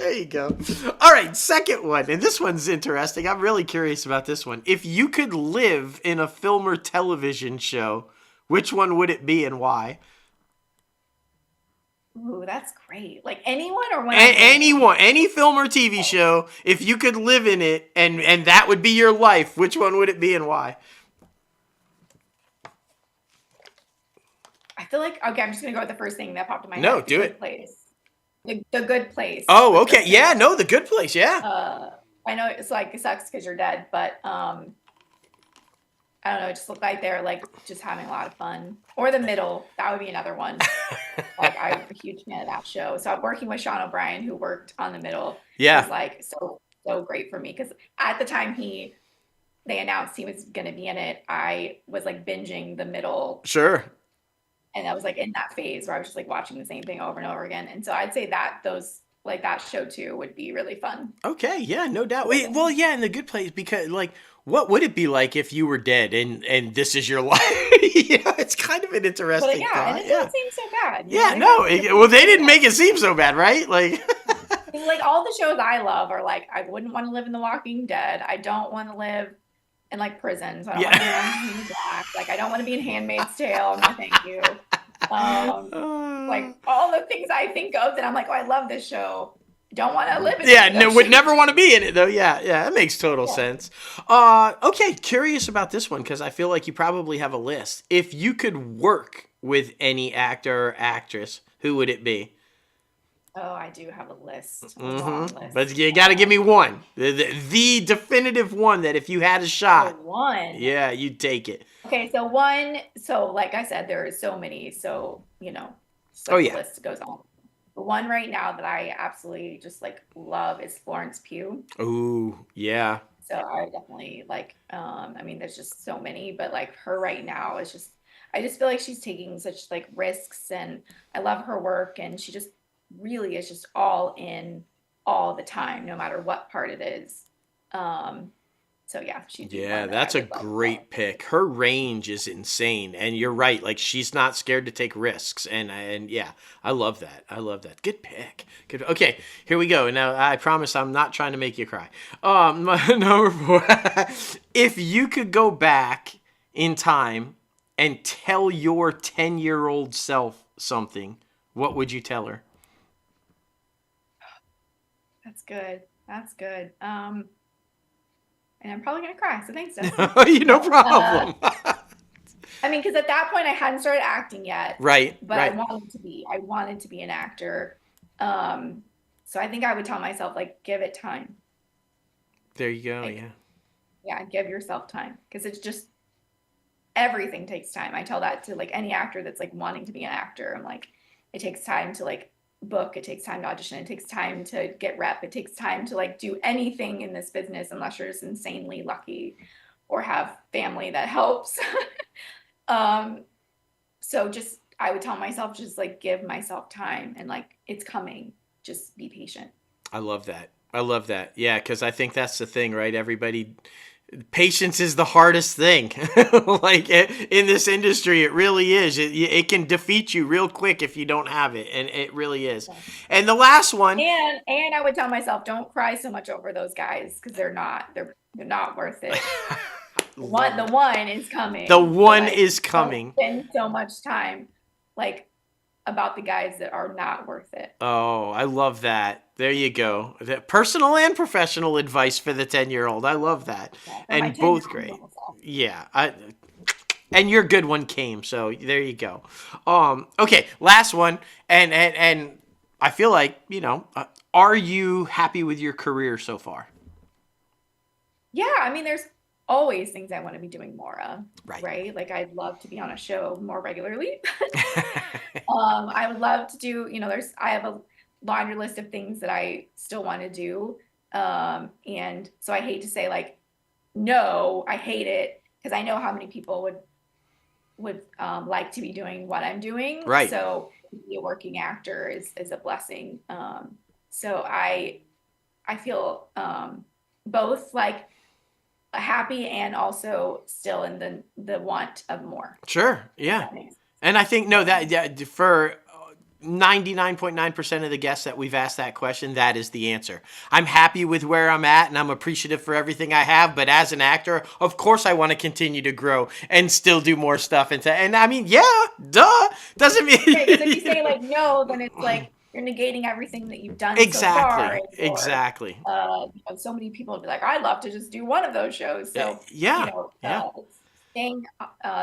All right, second one. And this one's interesting. I'm really curious about this one. If you could live in a film or television show, which one would it be and why? Ooh, that's great. Like anyone or one? Anyone, any film or TV show, if you could live in it and that would be your life, which one would it be and why? I feel like, okay, I'm just going to go with the first thing that popped in my head. No, do it. Place. The Good Place. Oh, okay. Yeah, no, The Good Place. Yeah. I know it's like, it sucks because you're dead, but I don't know. It just looked like they're like just having a lot of fun. Or The Middle. That would be another one. Like, I'm a huge fan of that show. So I'm working with Sean O'Brien, who worked on The Middle. Yeah. It was like so great for me, because at the time they announced he was going to be in it, I was like binging The Middle. Sure. And I was like in that phase where I was just like watching the same thing over and over again. And so I'd say that that show too would be really fun. Okay, yeah, no doubt. Well, yeah, in The Good Place, because like, what would it be like if you were dead and this is your life? It's kind of an interesting thought. And it doesn't seem so bad. Yeah, no. They didn't make it seem so bad, right? Like, like all the shows I love are like, I wouldn't want to live in The Walking Dead. I don't want to live in like prisons. I don't want to be on Team Black. Like, I don't want to be in Handmaid's Tale. No, thank you. Like all the things I think of that I'm like, oh, I love this show. Don't want to live in it. Yeah, would never want to be in it though. Yeah, that makes total sense. Okay, curious about this one, because I feel like you probably have a list. If you could work with any actor or actress, who would it be? Oh, I do have a list. Long list. But you got to give me one. The definitive one that if you had a shot. One. Yeah, you'd take it. Okay, so one. So like I said, there are so many. So, the list goes on. The one right now that I absolutely just like love is Florence Pugh. Ooh, yeah. So I definitely like, there's just so many, but like her right now is just, I just feel like she's taking such like risks, and I love her work, and she just really is just all in all the time, no matter what part it is. So yeah, that's a great pick. Her range is insane, and you're right. Like, she's not scared to take risks, and yeah, I love that. Good pick. Good. Okay, here we go. Now I promise I'm not trying to make you cry. Number 4. If you could go back in time and tell your 10-year-old self something, what would you tell her? That's good. And I'm probably going to cry, so thanks, Dustin. No problem. Because at that point, I hadn't started acting yet. Right. But right. I wanted to be an actor. So I think I would tell myself, like, give it time. There you go, Yeah, give yourself time. Because it's just, everything takes time. I tell that to like any actor that's like wanting to be an actor. I'm like, it takes time to like book, it takes time to audition, it takes time to get rep, it takes time to like do anything in this business unless you're just insanely lucky or have family that helps. So just, I would tell myself, just like give myself time and like, it's coming, just be patient. I love that. I love that. Yeah, because I think that's the thing, right? Everybody, patience is the hardest thing. Like in this industry, it really is. It can defeat you real quick if you don't have it, and it really is. And the last one, and I would tell myself, don't cry so much over those guys because they're not worth it. The one is coming. The one like, is coming. Don't spend so much time like about the guys that are not worth it. Oh, I love that. There you go. Personal and professional advice for the 10-year-old. I love that. Yeah, and both great. Yeah. And your good one came. So there you go. Okay. Last one. And I feel like, are you happy with your career so far? Yeah. I mean, there's always things I want to be doing more of. Right. Like I'd love to be on a show more regularly. I would love to do, I have a laundry list of things that I still want to do. And so I hate to say like, no, I hate it because I know how many people would like to be doing what I'm doing. Right. So to be a working actor is a blessing. So I feel both like happy and also still in the want of more. Sure. Yeah. And I think, for 99.9% of the guests that we've asked that question, that is the answer. I'm happy with where I'm at and I'm appreciative for everything I have. But as an actor, of course, I want to continue to grow and still do more stuff. And I mean, yeah, duh. Doesn't mean. Because if you say like no, then it's like you're negating everything that you've done so far. Exactly. So many people would be like, I'd love to just do one of those shows. So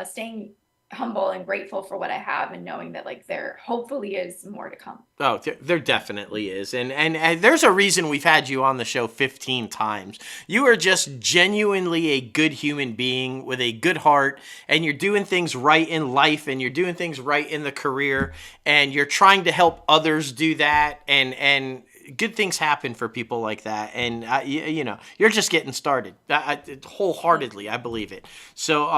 staying humble and grateful for what I have and knowing that like there hopefully is more to come. Oh, there definitely is. And there's a reason we've had you on the show 15 times. You are just genuinely a good human being with a good heart, and you're doing things right in life, and you're doing things right in the career, and you're trying to help others do that, and good things happen for people like that. And you're just getting started. Wholeheartedly, I believe it. So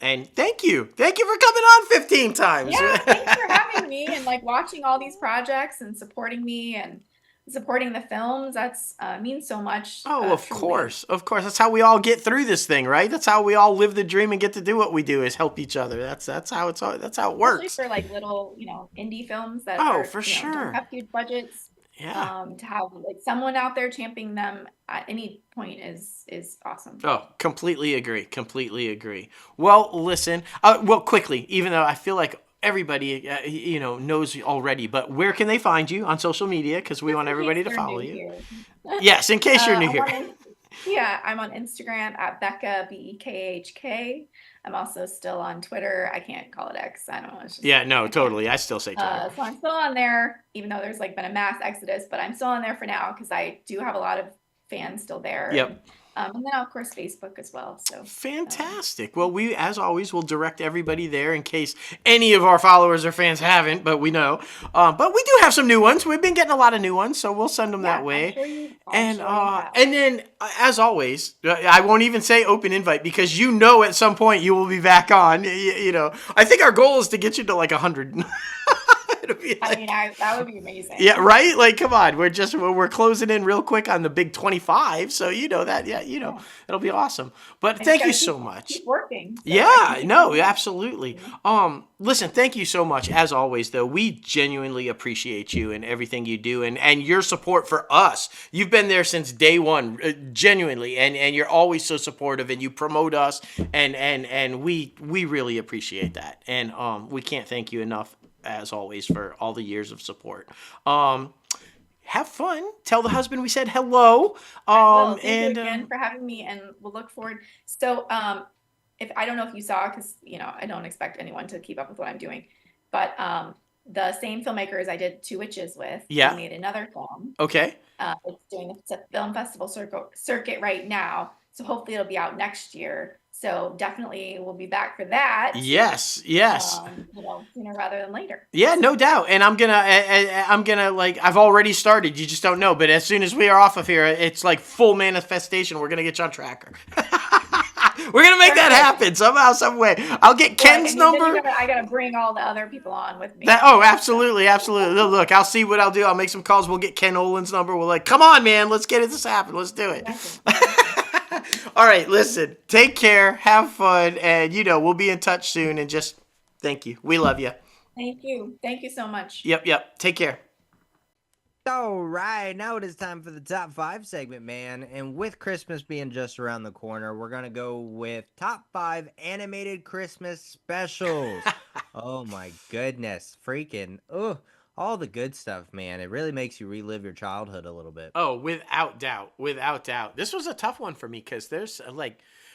and thank you for coming on 15 times. Yeah, thanks for having me and like watching all these projects and supporting me and supporting the films. That's means so much. Of course, that's how we all get through this thing, right? That's how we all live the dream and get to do what we do, is help each other. That's how it works. Especially for like little indie films that don't have huge budgets. Yeah. To have like someone out there championing them at any point is awesome. Oh, completely agree. Well, listen, quickly, even though I feel like everybody, knows already, but where can they find you on social media? Because we want everybody to follow you. Yes, in case you're new here. I'm on Instagram at Becca, BEKHK. I'm also still on Twitter. I can't call it X. I don't know. Totally. I still say Twitter. So I'm still on there, even though there's like been a mass exodus, but I'm still on there for now because I do have a lot of fans still there. Yep. And then of course Facebook as well. So fantastic. Well, we, as always, will direct everybody there in case any of our followers or fans haven't, but we know. But we do have some new ones. We've been getting a lot of new ones, so we'll send them that way. And then, as always, I won't even say open invite because at some point you will be back on. I think our goal is to get you to like 100. That would be amazing. Yeah, right? Like, come on. We're closing in real quick on the big 25. So, it'll be awesome. But thank you so much. Keep working. So yeah, no, absolutely. Listen, thank you so much. As always, though, we genuinely appreciate you and everything you do and your support for us. You've been there since day one, genuinely, and you're always so supportive and you promote us and we really appreciate that. And we can't thank you enough, as always, for all the years of support. Have fun. Tell the husband we said hello. Thank you again for having me, and we'll look forward. So, if I don't know if you saw, because I don't expect anyone to keep up with what I'm doing, but the same filmmakers I did Two Witches with, they made another film. Okay. It's doing the film festival circuit right now, so hopefully it'll be out next year. So definitely we'll be back for that. Yes. Sooner rather than later. Yeah, no doubt. And I'm gonna like, I've already started. You just don't know. But as soon as we are off of here, it's like full manifestation. We're gonna get you on tracker. We're gonna make that happen somehow, some way. I'll get Ken's number. I gotta bring all the other people on with me. Absolutely. Look, I'll see what I'll do. I'll make some calls. We'll get Ken Olin's number. We're like, come on, man, let's get this happen. Let's do it. All right, listen. Take care. Have fun, and we'll be in touch soon. And just thank you. We love you. Thank you. Thank you so much. Yep. Take care. All right, now it is time for the top 5 segment, man. And with Christmas being just around the corner, we're going to go with top 5 animated Christmas specials. Oh my goodness. Freaking, all the good stuff, man. It really makes you relive your childhood a little bit. Oh, without doubt. This was a tough one for me because there's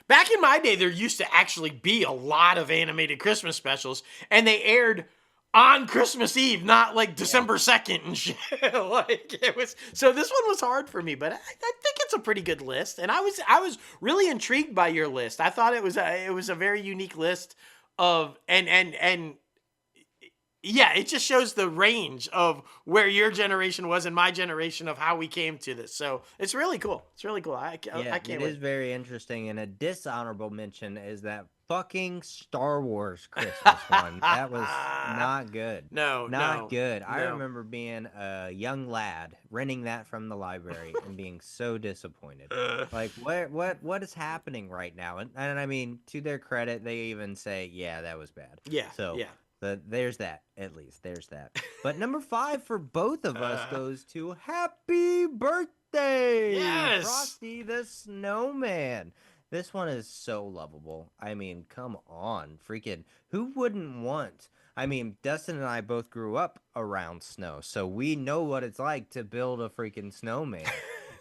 back in my day, there used to actually be a lot of animated Christmas specials, and they aired on Christmas Eve, not like December 2nd and shit. So this one was hard for me, but I think it's a pretty good list. And I was really intrigued by your list. I thought it was a very unique list of, and yeah, it just shows the range of where your generation was and my generation of how we came to this. So it's really cool. I can't wait. It is very interesting. And a dishonorable mention is that fucking Star Wars Christmas one. That was not good. Not good. I remember being a young lad renting that from the library and being so disappointed. Like, what is happening right now? And I mean, to their credit, they even say, yeah, that was bad. Yeah. So yeah. There's that, at least. There's that. But number 5 for both of us goes to Happy Birthday! Yes! Frosty the Snowman. This one is so lovable. I mean, come on. Freaking, who wouldn't want? I mean, Dustin and I both grew up around snow, so we know what it's like to build a freaking snowman.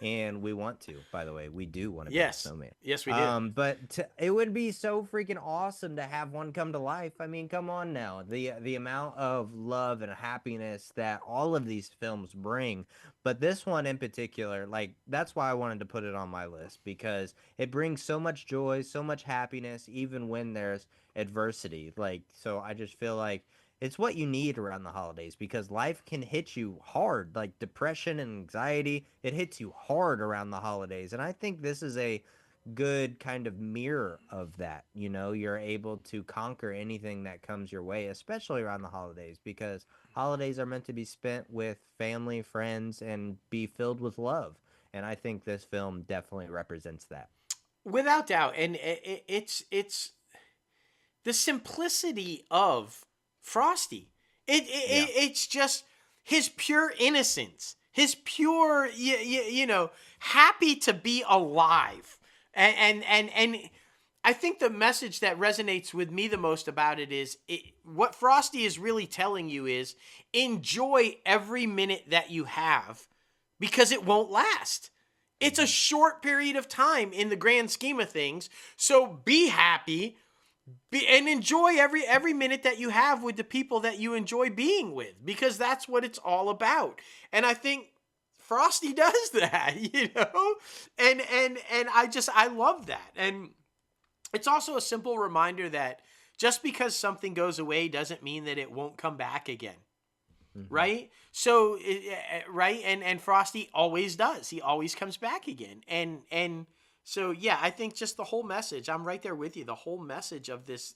And we want to, by the way. We do want to build a snowman. Yes, we do. But it would be so freaking awesome to have one come to life. I mean, come on now. The amount of love and happiness that all of these films bring. But this one in particular, like, that's why I wanted to put it on my list. Because it brings so much joy, so much happiness, even when there's adversity. Like, so I just feel like it's what you need around the holidays, because life can hit you hard, like depression and anxiety. It hits you hard around the holidays. And I think this is a good kind of mirror of that. You're able to conquer anything that comes your way, especially around the holidays, because holidays are meant to be spent with family, friends, and be filled with love. And I think this film definitely represents that. Without doubt. And it's the simplicity of Frosty. It's just his pure innocence, his pure, happy to be alive. And I think the message that resonates with me the most about it is what Frosty is really telling you is enjoy every minute that you have, because it won't last. It's a short period of time in the grand scheme of things. So be happy. And enjoy every minute that you have with the people that you enjoy being with, because that's what it's all about. And I think Frosty does that, and I love that. And it's also a simple reminder that just because something goes away doesn't mean that it won't come back again. Mm-hmm. Right? So, right. And Frosty always does. He always comes back again. And so, yeah, I think just the whole message, I'm right there with you. The whole message of this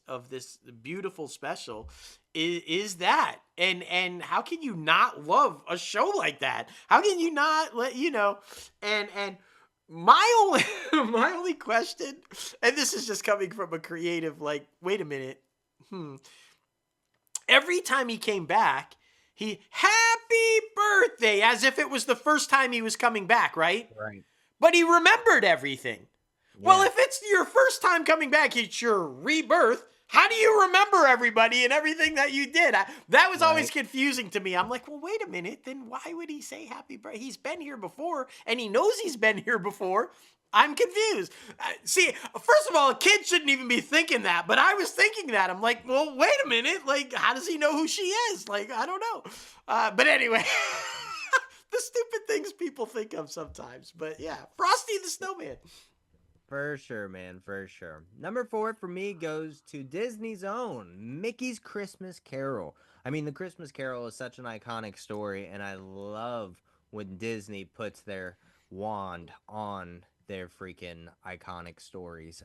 beautiful special is that. And how can you not love a show like that? How can you not and my only question, and this is just coming from a creative, like, wait a minute. Every time he came back, happy birthday, as if it was the first time he was coming back, right? Right. But he remembered everything. Yeah. Well, if it's your first time coming back, it's your rebirth. How do you remember everybody and everything that you did? That was always confusing to me. I'm like, well, wait a minute. Then why would he say happy birthday? He's been here before, and he knows he's been here before. I'm confused. See, first of all, a kid shouldn't even be thinking that, but I was thinking that. I'm like, well, wait a minute. Like, how does he know who she is? Like, I don't know. But anyway... the stupid things people think of sometimes. But yeah, Frosty the Snowman. For sure, man, for sure. Number 4 for me goes to Disney's own Mickey's Christmas Carol. I mean, the Christmas Carol is such an iconic story, and I love when Disney puts their wand on their freaking iconic stories.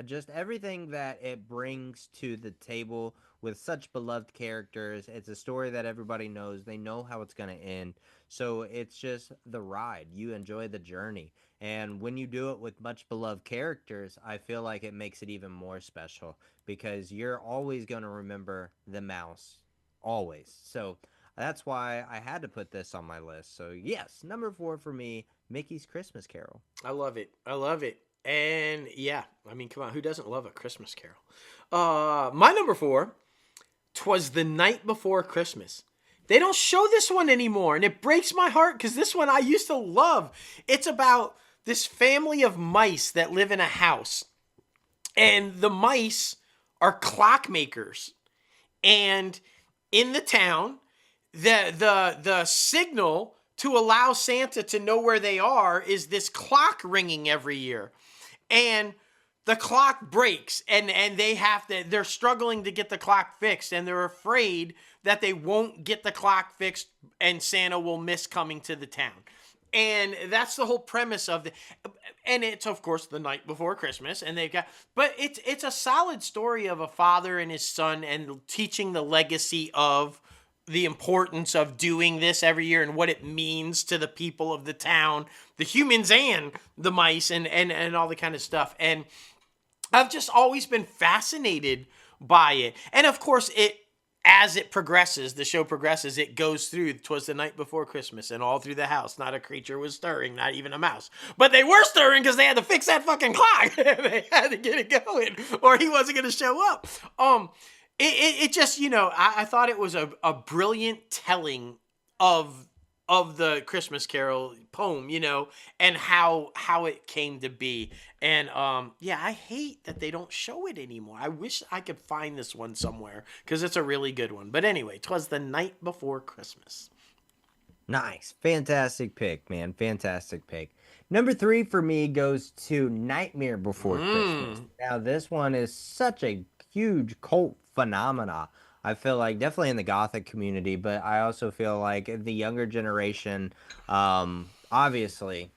Just everything that it brings to the table with such beloved characters. It's a story that everybody knows. They know how it's going to end. So it's just the ride. You enjoy the journey. And when you do it with much beloved characters, I feel like it makes it even more special because you're always going to remember the mouse. Always. So that's why I had to put this on my list. So, yes, number 4 for me, Mickey's Christmas Carol. I love it. I love it. And yeah, I mean, come on, who doesn't love a Christmas Carol? My number 4, 'Twas the Night Before Christmas. They don't show this one anymore, and it breaks my heart because this one I used to love. It's about this family of mice that live in a house, and the mice are clockmakers. And in the town, the signal to allow Santa to know where they are is this clock ringing every year. And the clock breaks, and they're struggling to get the clock fixed, and they're afraid that they won't get the clock fixed and Santa will miss coming to the town. And that's the whole premise of and it's of course the night before Christmas, and but it's a solid story of a father and his son and teaching the legacy of the importance of doing this every year and what it means to the people of the town, the humans and the mice and all the kind of stuff. And I've just always been fascinated by it. And of course, as it progresses, the show progresses, it goes through, 'twas the night before Christmas, and all through the house, not a creature was stirring, not even a mouse. But they were stirring because they had to fix that fucking clock. They had to get it going, or he wasn't going to show up. It just, I thought it was a brilliant telling of the Christmas Carol poem, and how it came to be. And I hate that they don't show it anymore. I wish I could find this one somewhere because it's a really good one. But anyway, 'twas the night before Christmas. Nice. Fantastic pick, man. Fantastic pick. Number 3 for me goes to Nightmare Before Christmas. Now, this one is such a huge cult phenomena. I feel like definitely in the Gothic community, but I also feel like the younger generation, obviously,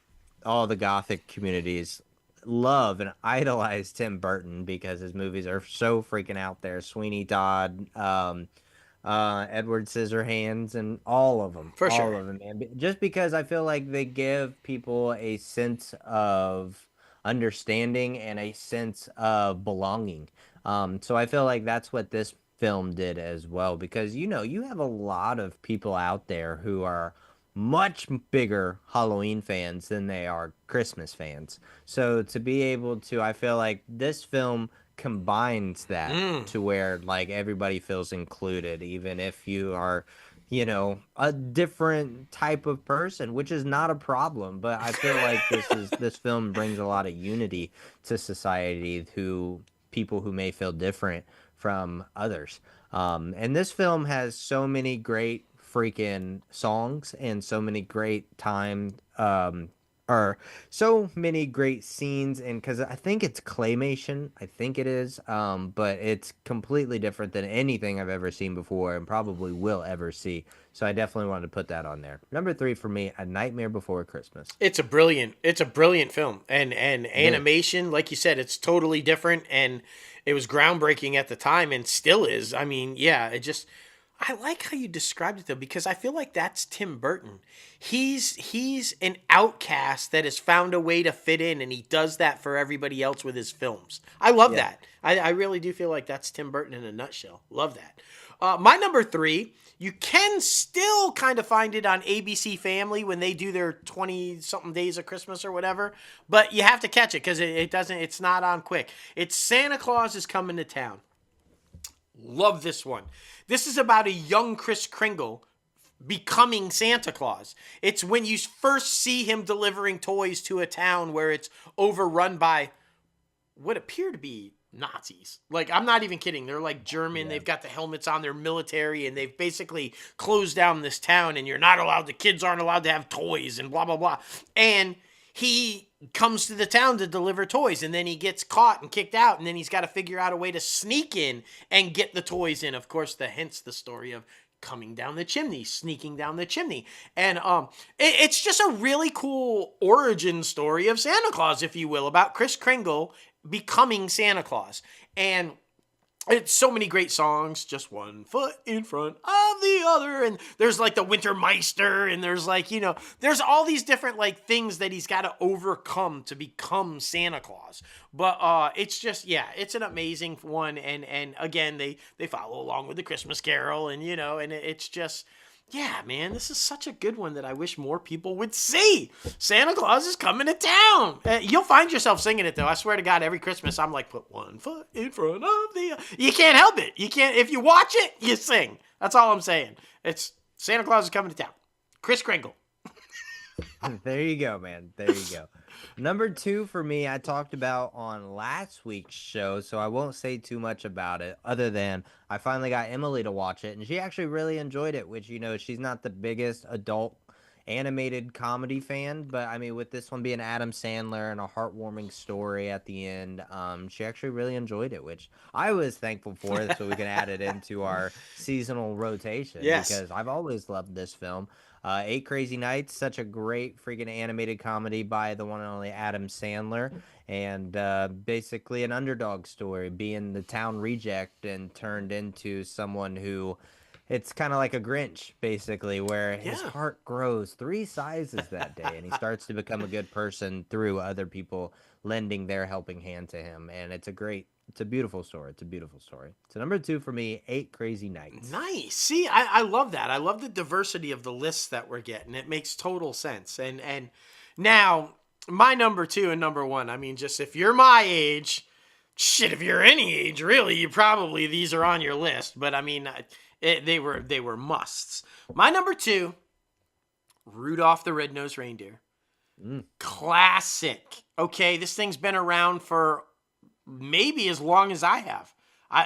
all the Gothic communities love and idolize Tim Burton because his movies are so freaking out there. Sweeney Todd, Edward Scissorhands, and all of them. For sure. All of them, man. Just because I feel like they give people a sense of understanding and a sense of belonging. So I feel like that's what this film did as well, because you have a lot of people out there who are much bigger Halloween fans than they are Christmas fans. So to be able to, I feel like this film combines that to where like everybody feels included, even if you are a different type of person, which is not a problem. But I feel like this film brings a lot of unity to society, who people who may feel different from others. And this film has so many great freaking songs and so many great or so many great scenes, and because I think it's claymation, I think it is, but it's completely different than anything I've ever seen before and probably will ever see. So I definitely wanted to put that on there. Number 3 for me, A Nightmare Before Christmas. It's a brilliant film, and animation, like you said, it's totally different, and it was groundbreaking at the time and still is. I mean, yeah, I like how you described it though, because I feel like that's Tim Burton. He's an outcast that has found a way to fit in, and he does that for everybody else with his films. I love that. I really do feel like that's Tim Burton in a nutshell. Love that. My number 3, you can still kind of find it on ABC Family when they do their 20-something days of Christmas or whatever, but you have to catch it because it's not on quick. It's Santa Claus is Coming to Town. Love this one. This is about a young Kris Kringle becoming Santa Claus. It's when you first see him delivering toys to a town where it's overrun by what appear to be Nazis. Like, I'm not even kidding. They're like German. Yeah. They've got the helmets on. They're military, and they've basically closed down this town, and the kids aren't allowed to have toys and blah, blah, blah. And he comes to the town to deliver toys, and then he gets caught and kicked out, and then he's got to figure out a way to sneak in and get the toys in. Of course, hence the story of coming down the chimney, sneaking down the chimney. And it's just a really cool origin story of Santa Claus, if you will, about Kris Kringle becoming Santa Claus. And it's so many great songs, just one foot in front of the other. And there's like the Wintermeister, and there's like, there's all these different like things that he's got to overcome to become Santa Claus. But it's just, it's an amazing one. And again, they follow along with the Christmas Carol, and and it's just, yeah, man, this is such a good one that I wish more people would see. Santa Claus is coming to town. You'll find yourself singing it, though. I swear to God, every Christmas, I'm like, put one foot in front of the... You can't help it. You can't... If you watch it, you sing. That's all I'm saying. It's Santa Claus is coming to town. Kris Kringle. There you go, man. There you go. Number 2 for me, I talked about on last week's show, so I won't say too much about it, other than I finally got Emily to watch it, and she actually really enjoyed it, which, she's not the biggest adult animated comedy fan, but I mean, with this one being Adam Sandler and a heartwarming story at the end, she actually really enjoyed it, which I was thankful for, so we can add it into our seasonal rotation. Yes. Because I've always loved this film. 8 Crazy Nights, such a great freaking animated comedy by the one and only Adam Sandler, and basically an underdog story, being the town reject and turned into someone who, it's kind of like a Grinch, basically, where his heart grows 3 sizes that day, and he starts to become a good person through other people lending their helping hand to him, and it's a beautiful story. It's a beautiful story. So number 2 for me, 8 Crazy Nights. Nice. See, I love that. I love the diversity of the lists that we're getting. It makes total sense. And now, my number 2 and number 1, I mean, just if you're my age, shit, if you're any age, really, these are on your list. But I mean, they were musts. My number 2, Rudolph the Red-Nosed Reindeer. Classic. Okay, this thing's been around for maybe as long as I have,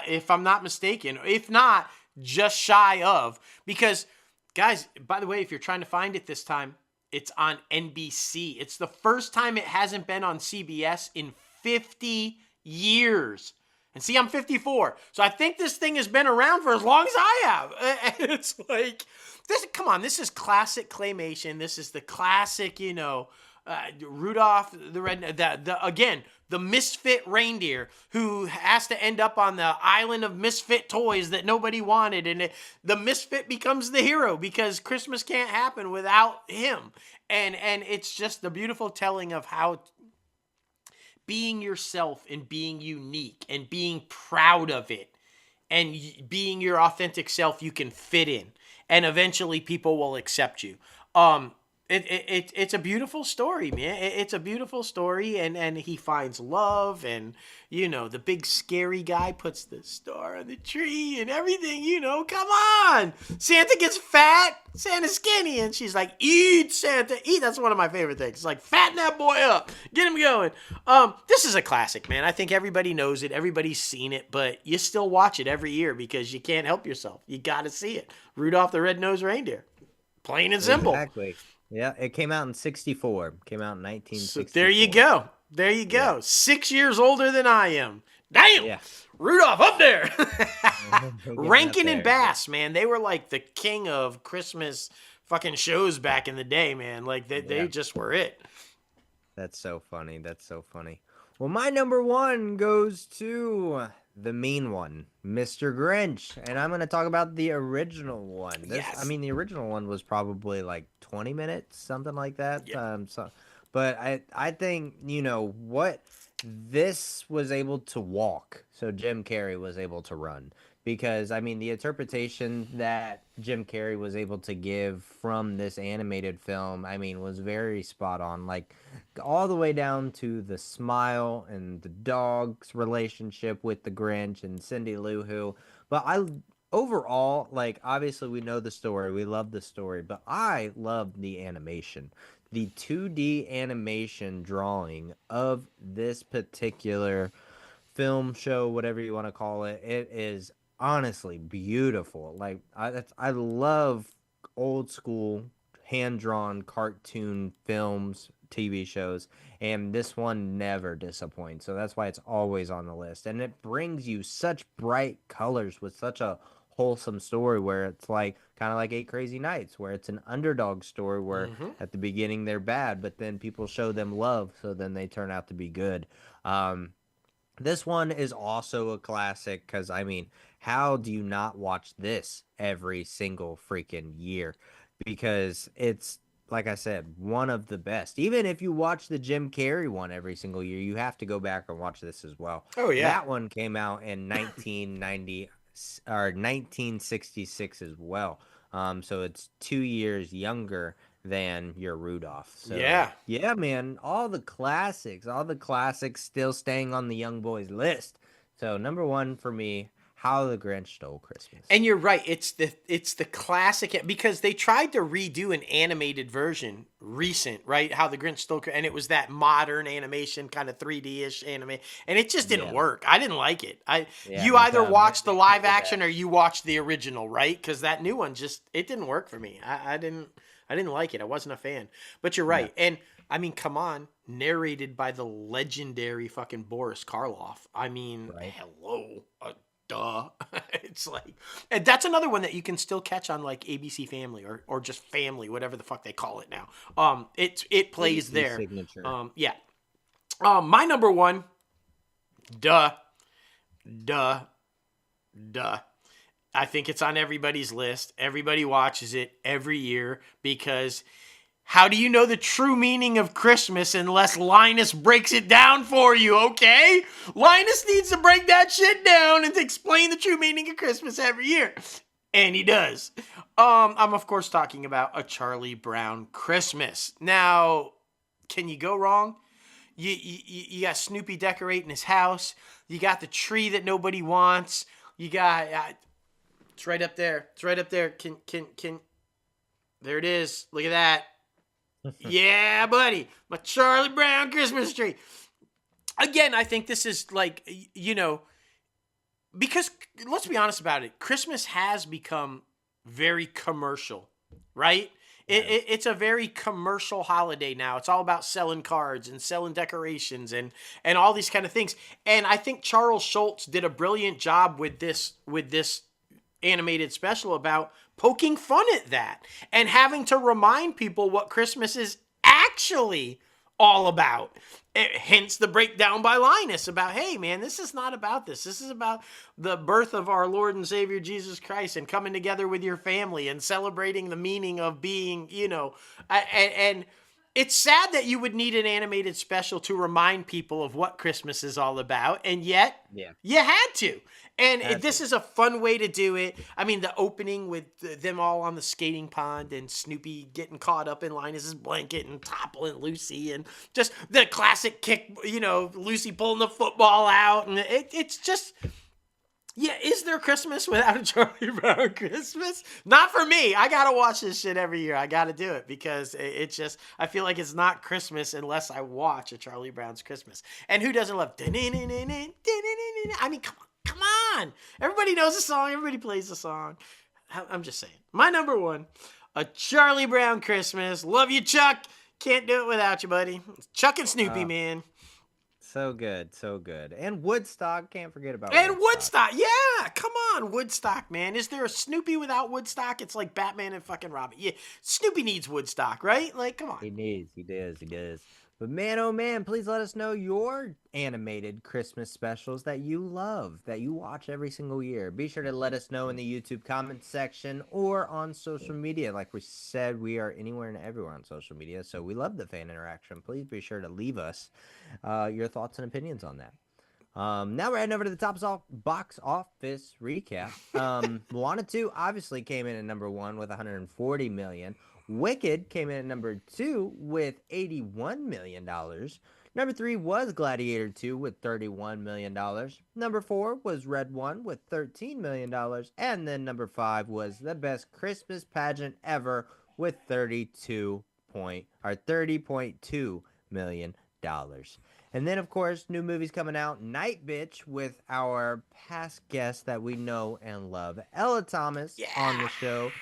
if I'm not mistaken. If not, just shy of. Because, guys, by the way, if you're trying to find it this time, it's on NBC. It's the first time it hasn't been on CBS in 50 years. And see, I'm 54. So I think this thing has been around for as long as I have. And it's like, come on, this is classic claymation. This is the classic, Rudolph the Red, again, the misfit reindeer who has to end up on the island of misfit toys that nobody wanted. And the misfit becomes the hero because Christmas can't happen without him. And it's just the beautiful telling of how being yourself and being unique and being proud of it and being your authentic self, you can fit in. And eventually people will accept you. It's a beautiful story, man. It's a beautiful story, and he finds love, and the big scary guy puts the star on the tree and everything. Come on, Santa gets fat, Santa's skinny, and she's like, "Eat, Santa, eat." That's one of my favorite things. It's like, fatten that boy up, get him going. This is a classic, man. I think everybody knows it, everybody's seen it, but you still watch it every year because you can't help yourself. You got to see it. Rudolph the Red-Nosed Reindeer, plain and simple. Exactly. Yeah, it came out in 1964. Came out in 1964. So there you go. There you go. Yeah. 6 years older than I am. Damn! Yeah. Rudolph up there! Rankin and Bass, man. They were like the king of Christmas fucking shows back in the day, man. Like, they just were it. That's so funny. That's so funny. Well, my number 1 goes to the mean one, Mr. Grinch. And I'm going to talk about the original one. I mean, the original one was probably like 20 minutes, something like that. Yep. But I think, what this was able to walk, so Jim Carrey was able to run. Because, I mean, the interpretation that Jim Carrey was able to give from this animated film, I mean, was very spot on. Like, all the way down to the smile and the dog's relationship with the Grinch and Cindy Lou Who. But overall, like, obviously we know the story. We love the story. But I love the animation. The 2D animation drawing of this particular film, show, whatever you want to call it, it is honestly beautiful. Like, I love old school hand-drawn cartoon films, TV shows, and this one never disappoints. So that's why it's always on the list. And it brings you such bright colors with such a wholesome story where it's like kind of like Eight Crazy Nights, where it's an underdog story where at the beginning they're bad, but then people show them love, so then they turn out to be good. This one is also a classic because, I mean, how do you not watch this every single freaking year? Because it's, like I said, one of the best. Even if you watch the Jim Carrey one every single year, you have to go back and watch this as well. Oh, yeah. That one came out in 1990 or 1966 as well. So it's 2 years younger than your Rudolph. So, Yeah. yeah, man, all the classics still staying on the young boys list. So number one for me, How the Grinch Stole Christmas. And you're right. It's the classic, because they tried to redo an animated version recent, right? How the Grinch Stole Christmas, and it was that modern animation, kind of 3D-ish anime, and it just didn't work. I didn't like it. You either watched the live action or you watched the original, right? Because that new one it didn't work for me. I didn't like it. I wasn't a fan. But you're right. Yeah. And I mean, come on, narrated by the legendary fucking Boris Karloff. I mean, hello. Duh. It's like, and that's another one that you can still catch on like ABC Family or just Family, whatever the fuck they call it now. It plays there. Signature. Yeah. My number one, duh. I think it's on everybody's list. Everybody watches it every year because how do you know the true meaning of Christmas unless Linus breaks it down for you, okay? Linus needs to break that shit down and to explain the true meaning of Christmas every year. And he does. I'm, of course, talking about A Charlie Brown Christmas. Now, can you go wrong? You got Snoopy decorating his house. You got the tree that nobody wants. You got... it's right up there. It's right up there. Can... There it is. Look at that. Yeah, buddy. My Charlie Brown Christmas tree. Again, I think this is like, because let's be honest about it. Christmas has become very commercial, right? It's a very commercial holiday now. It's all about selling cards and selling decorations and all these kind of things. And I think Charles Schultz did a brilliant job with this animated special about poking fun at that and having to remind people what Christmas is actually all about. Hence the breakdown by Linus about, hey man, this is not about this. This is about the birth of our Lord and Savior Jesus Christ and coming together with your family and celebrating the meaning of being, and it's sad that you would need an animated special to remind people of what Christmas is all about, and yet you had to. And this is a fun way to do it. I mean, the opening with them all on the skating pond and Snoopy getting caught up in Linus's blanket and toppling Lucy, and just the classic kick, Lucy pulling the football out. And it's just, is there Christmas without a Charlie Brown Christmas? Not for me. I got to watch this shit every year. I got to do it because it's just, I feel like it's not Christmas unless I watch a Charlie Brown's Christmas. And who doesn't love, I mean, come on. Everybody knows the song. Everybody plays the song. I'm just saying. My number one, A Charlie Brown Christmas. Love you, Chuck. Can't do it without you, buddy. It's Chuck and Snoopy, man. So good. So good. And Woodstock. Can't forget about Woodstock. Yeah. Come on, Woodstock, man. Is there a Snoopy without Woodstock? It's like Batman and fucking Robin. Yeah. Snoopy needs Woodstock, right? Like, come on. He does. But man, oh man, please let us know your animated Christmas specials that you love, that you watch every single year. Be sure to let us know in the YouTube comment section or on social media. Like we said, we are anywhere and everywhere on social media, so we love the fan interaction. Please be sure to leave us your thoughts and opinions on that. Now we're heading over to the top box office recap. Moana 2 obviously came in at number 1 with $140 million. Wicked came in at number 2 with $81 million. Number 3 was Gladiator 2 with $31 million. Number 4 was Red 1 with $13 million. And then number 5 was The Best Christmas Pageant Ever with $30.2 million. And then, of course, new movies coming out. Night Bitch with our past guest that we know and love, Ella Thomas, on the show.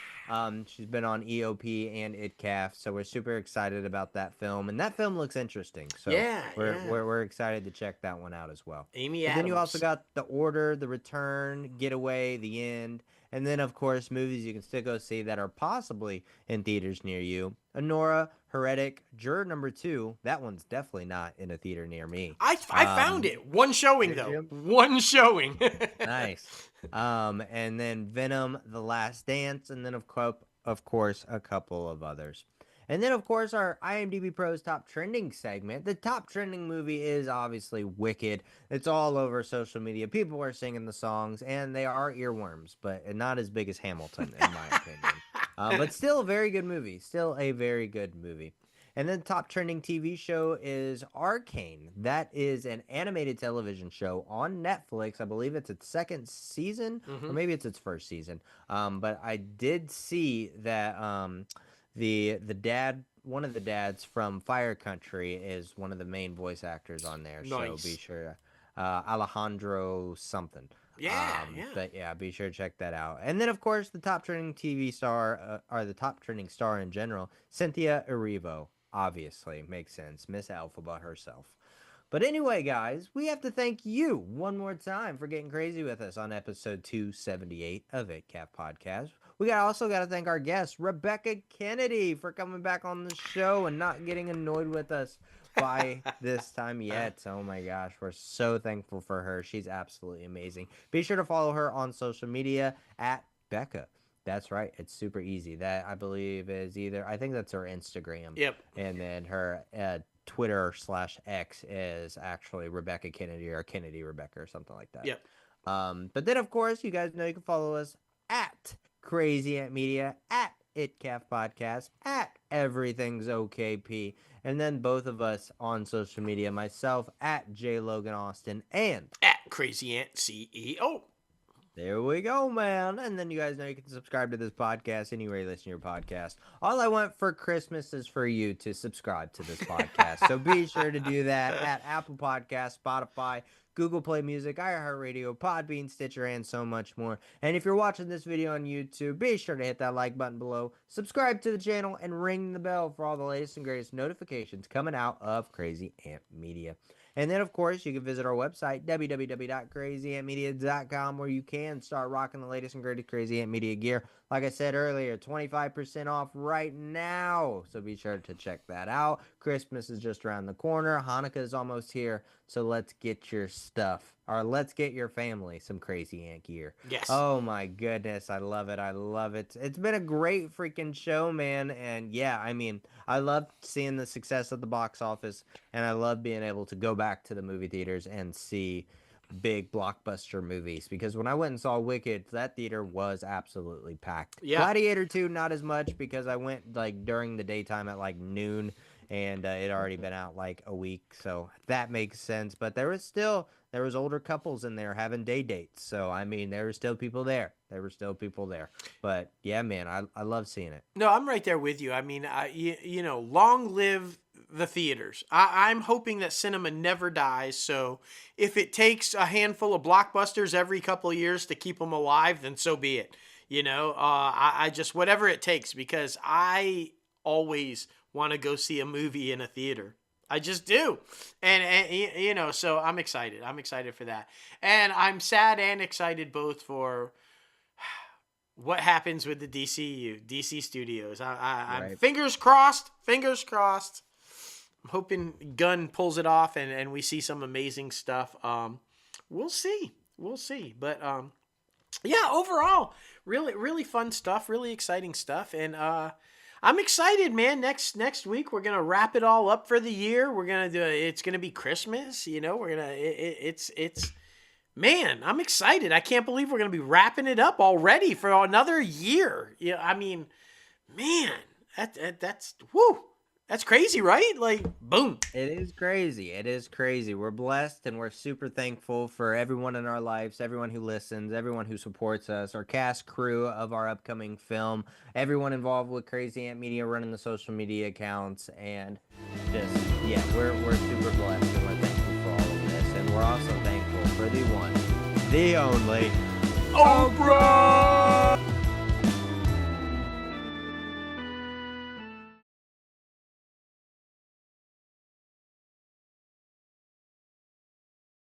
She's been on EOP and ITCAF, so we're super excited about that film, and that film looks interesting. So we're excited to check that one out as well. Amy But Adams. then you also got The Order, The Return, Getaway, The End, and then of course movies you can still go see that are possibly in theaters near you. Honora, Heretic, Juror Number 2. That one's definitely not in a theater near me. I found it. One showing though. you? One showing. Nice. And then Venom, The Last Dance, and then of course a couple of others. And then, of course, our IMDbPro's Top Trending segment. The top trending movie is obviously Wicked. It's all over social media. People are singing the songs, and they are earworms, but not as big as Hamilton, in my opinion. But still a very good movie. Still a very good movie. And then the top trending TV show is Arcane. That is an animated television show on Netflix. I believe it's its second season, or maybe it's its first season. But I did see that the dad, one of the dads from Fire Country, is one of the main voice actors on there. Nice. So be sure, Alejandro something. Yeah. But yeah, be sure to check that out. And then, of course, the top trending TV star, or the top trending star in general, Cynthia Erivo. Obviously, makes sense. Miss Alphaba herself. But anyway, guys, we have to thank you one more time for getting crazy with us on episode 278 of ITCAF Podcast. We also got to thank our guest, Rebekah Kennedy, for coming back on the show and not getting annoyed with us by this time yet. Oh my gosh, we're so thankful for her. She's absolutely amazing. Be sure to follow her on social media at Becca. That's right. It's super easy. That, I believe, is I think that's her Instagram. Yep. And then her Twitter/X is actually Rebekah Kennedy, or Kennedy Rebekah, or something like that. Yep. But then, of course, you guys know you can follow us at Crazy Ant Media, at ITCAFpodcast, at Everything's OKP, and then both of us on social media, myself at J Logan Austin, and at Crazy Ant CEO. There we go, man. And then you guys know you can subscribe to this podcast anywhere you listen to your podcast. All I want for Christmas is for you to subscribe to this podcast. So be sure to do that at Apple Podcasts, Spotify, Google Play Music, iHeartRadio, Podbean, Stitcher, and so much more. And if you're watching this video on YouTube, be sure to hit that like button below, subscribe to the channel, and ring the bell for all the latest and greatest notifications coming out of Crazy Ant Media. And then, of course, you can visit our website, www.crazyantmedia.com, where you can start rocking the latest and greatest Crazy Ant Media gear. Like I said earlier, 25% off right now. So be sure to check that out. Christmas is just around the corner. Hanukkah is almost here. So let's get your stuff, or let's get your family some Crazy Ant gear. Yes. Oh, my goodness. I love it. I love it. It's been a great freaking show, man. And yeah, I mean, I love seeing the success of the box office, and I love being able to go back to the movie theaters and see big blockbuster movies, because when I went and saw Wicked, that theater was absolutely packed. Yeah. Gladiator 2, not as much, because I went like during the daytime at like noon, and it already been out like a week, so that makes sense. But there was older couples in there having day dates, so I mean, there were still people there. But yeah, man, I love seeing it. No, I'm right there with you. I mean, you know, long live the theaters. I'm hoping that cinema never dies. So if it takes a handful of blockbusters every couple of years to keep them alive, then so be it. You know, I just, whatever it takes, because I always want to go see a movie in a theater. I just do. And you know, so I'm excited. I'm excited for that. And I'm sad and excited both for what happens with the DC Studios. I'm Right. Fingers crossed. I'm hoping Gunn pulls it off and we see some amazing stuff. We'll see. But yeah, overall, really fun stuff, really exciting stuff. And I'm excited, man. Next week we're gonna wrap it all up for the year. We're gonna do it's gonna be Christmas. You know, we're gonna it's man, I'm excited. I can't believe we're gonna be wrapping it up already for another year. Yeah, I mean, man, that's woo. That's crazy, right? Like, boom. It is crazy. We're blessed, and we're super thankful for everyone in our lives, everyone who listens, everyone who supports us, our cast crew of our upcoming film, everyone involved with Crazy Ant Media running the social media accounts, and just, yeah, we're super blessed, and we're thankful for all of this, and we're also thankful for the one, the only, Oprah!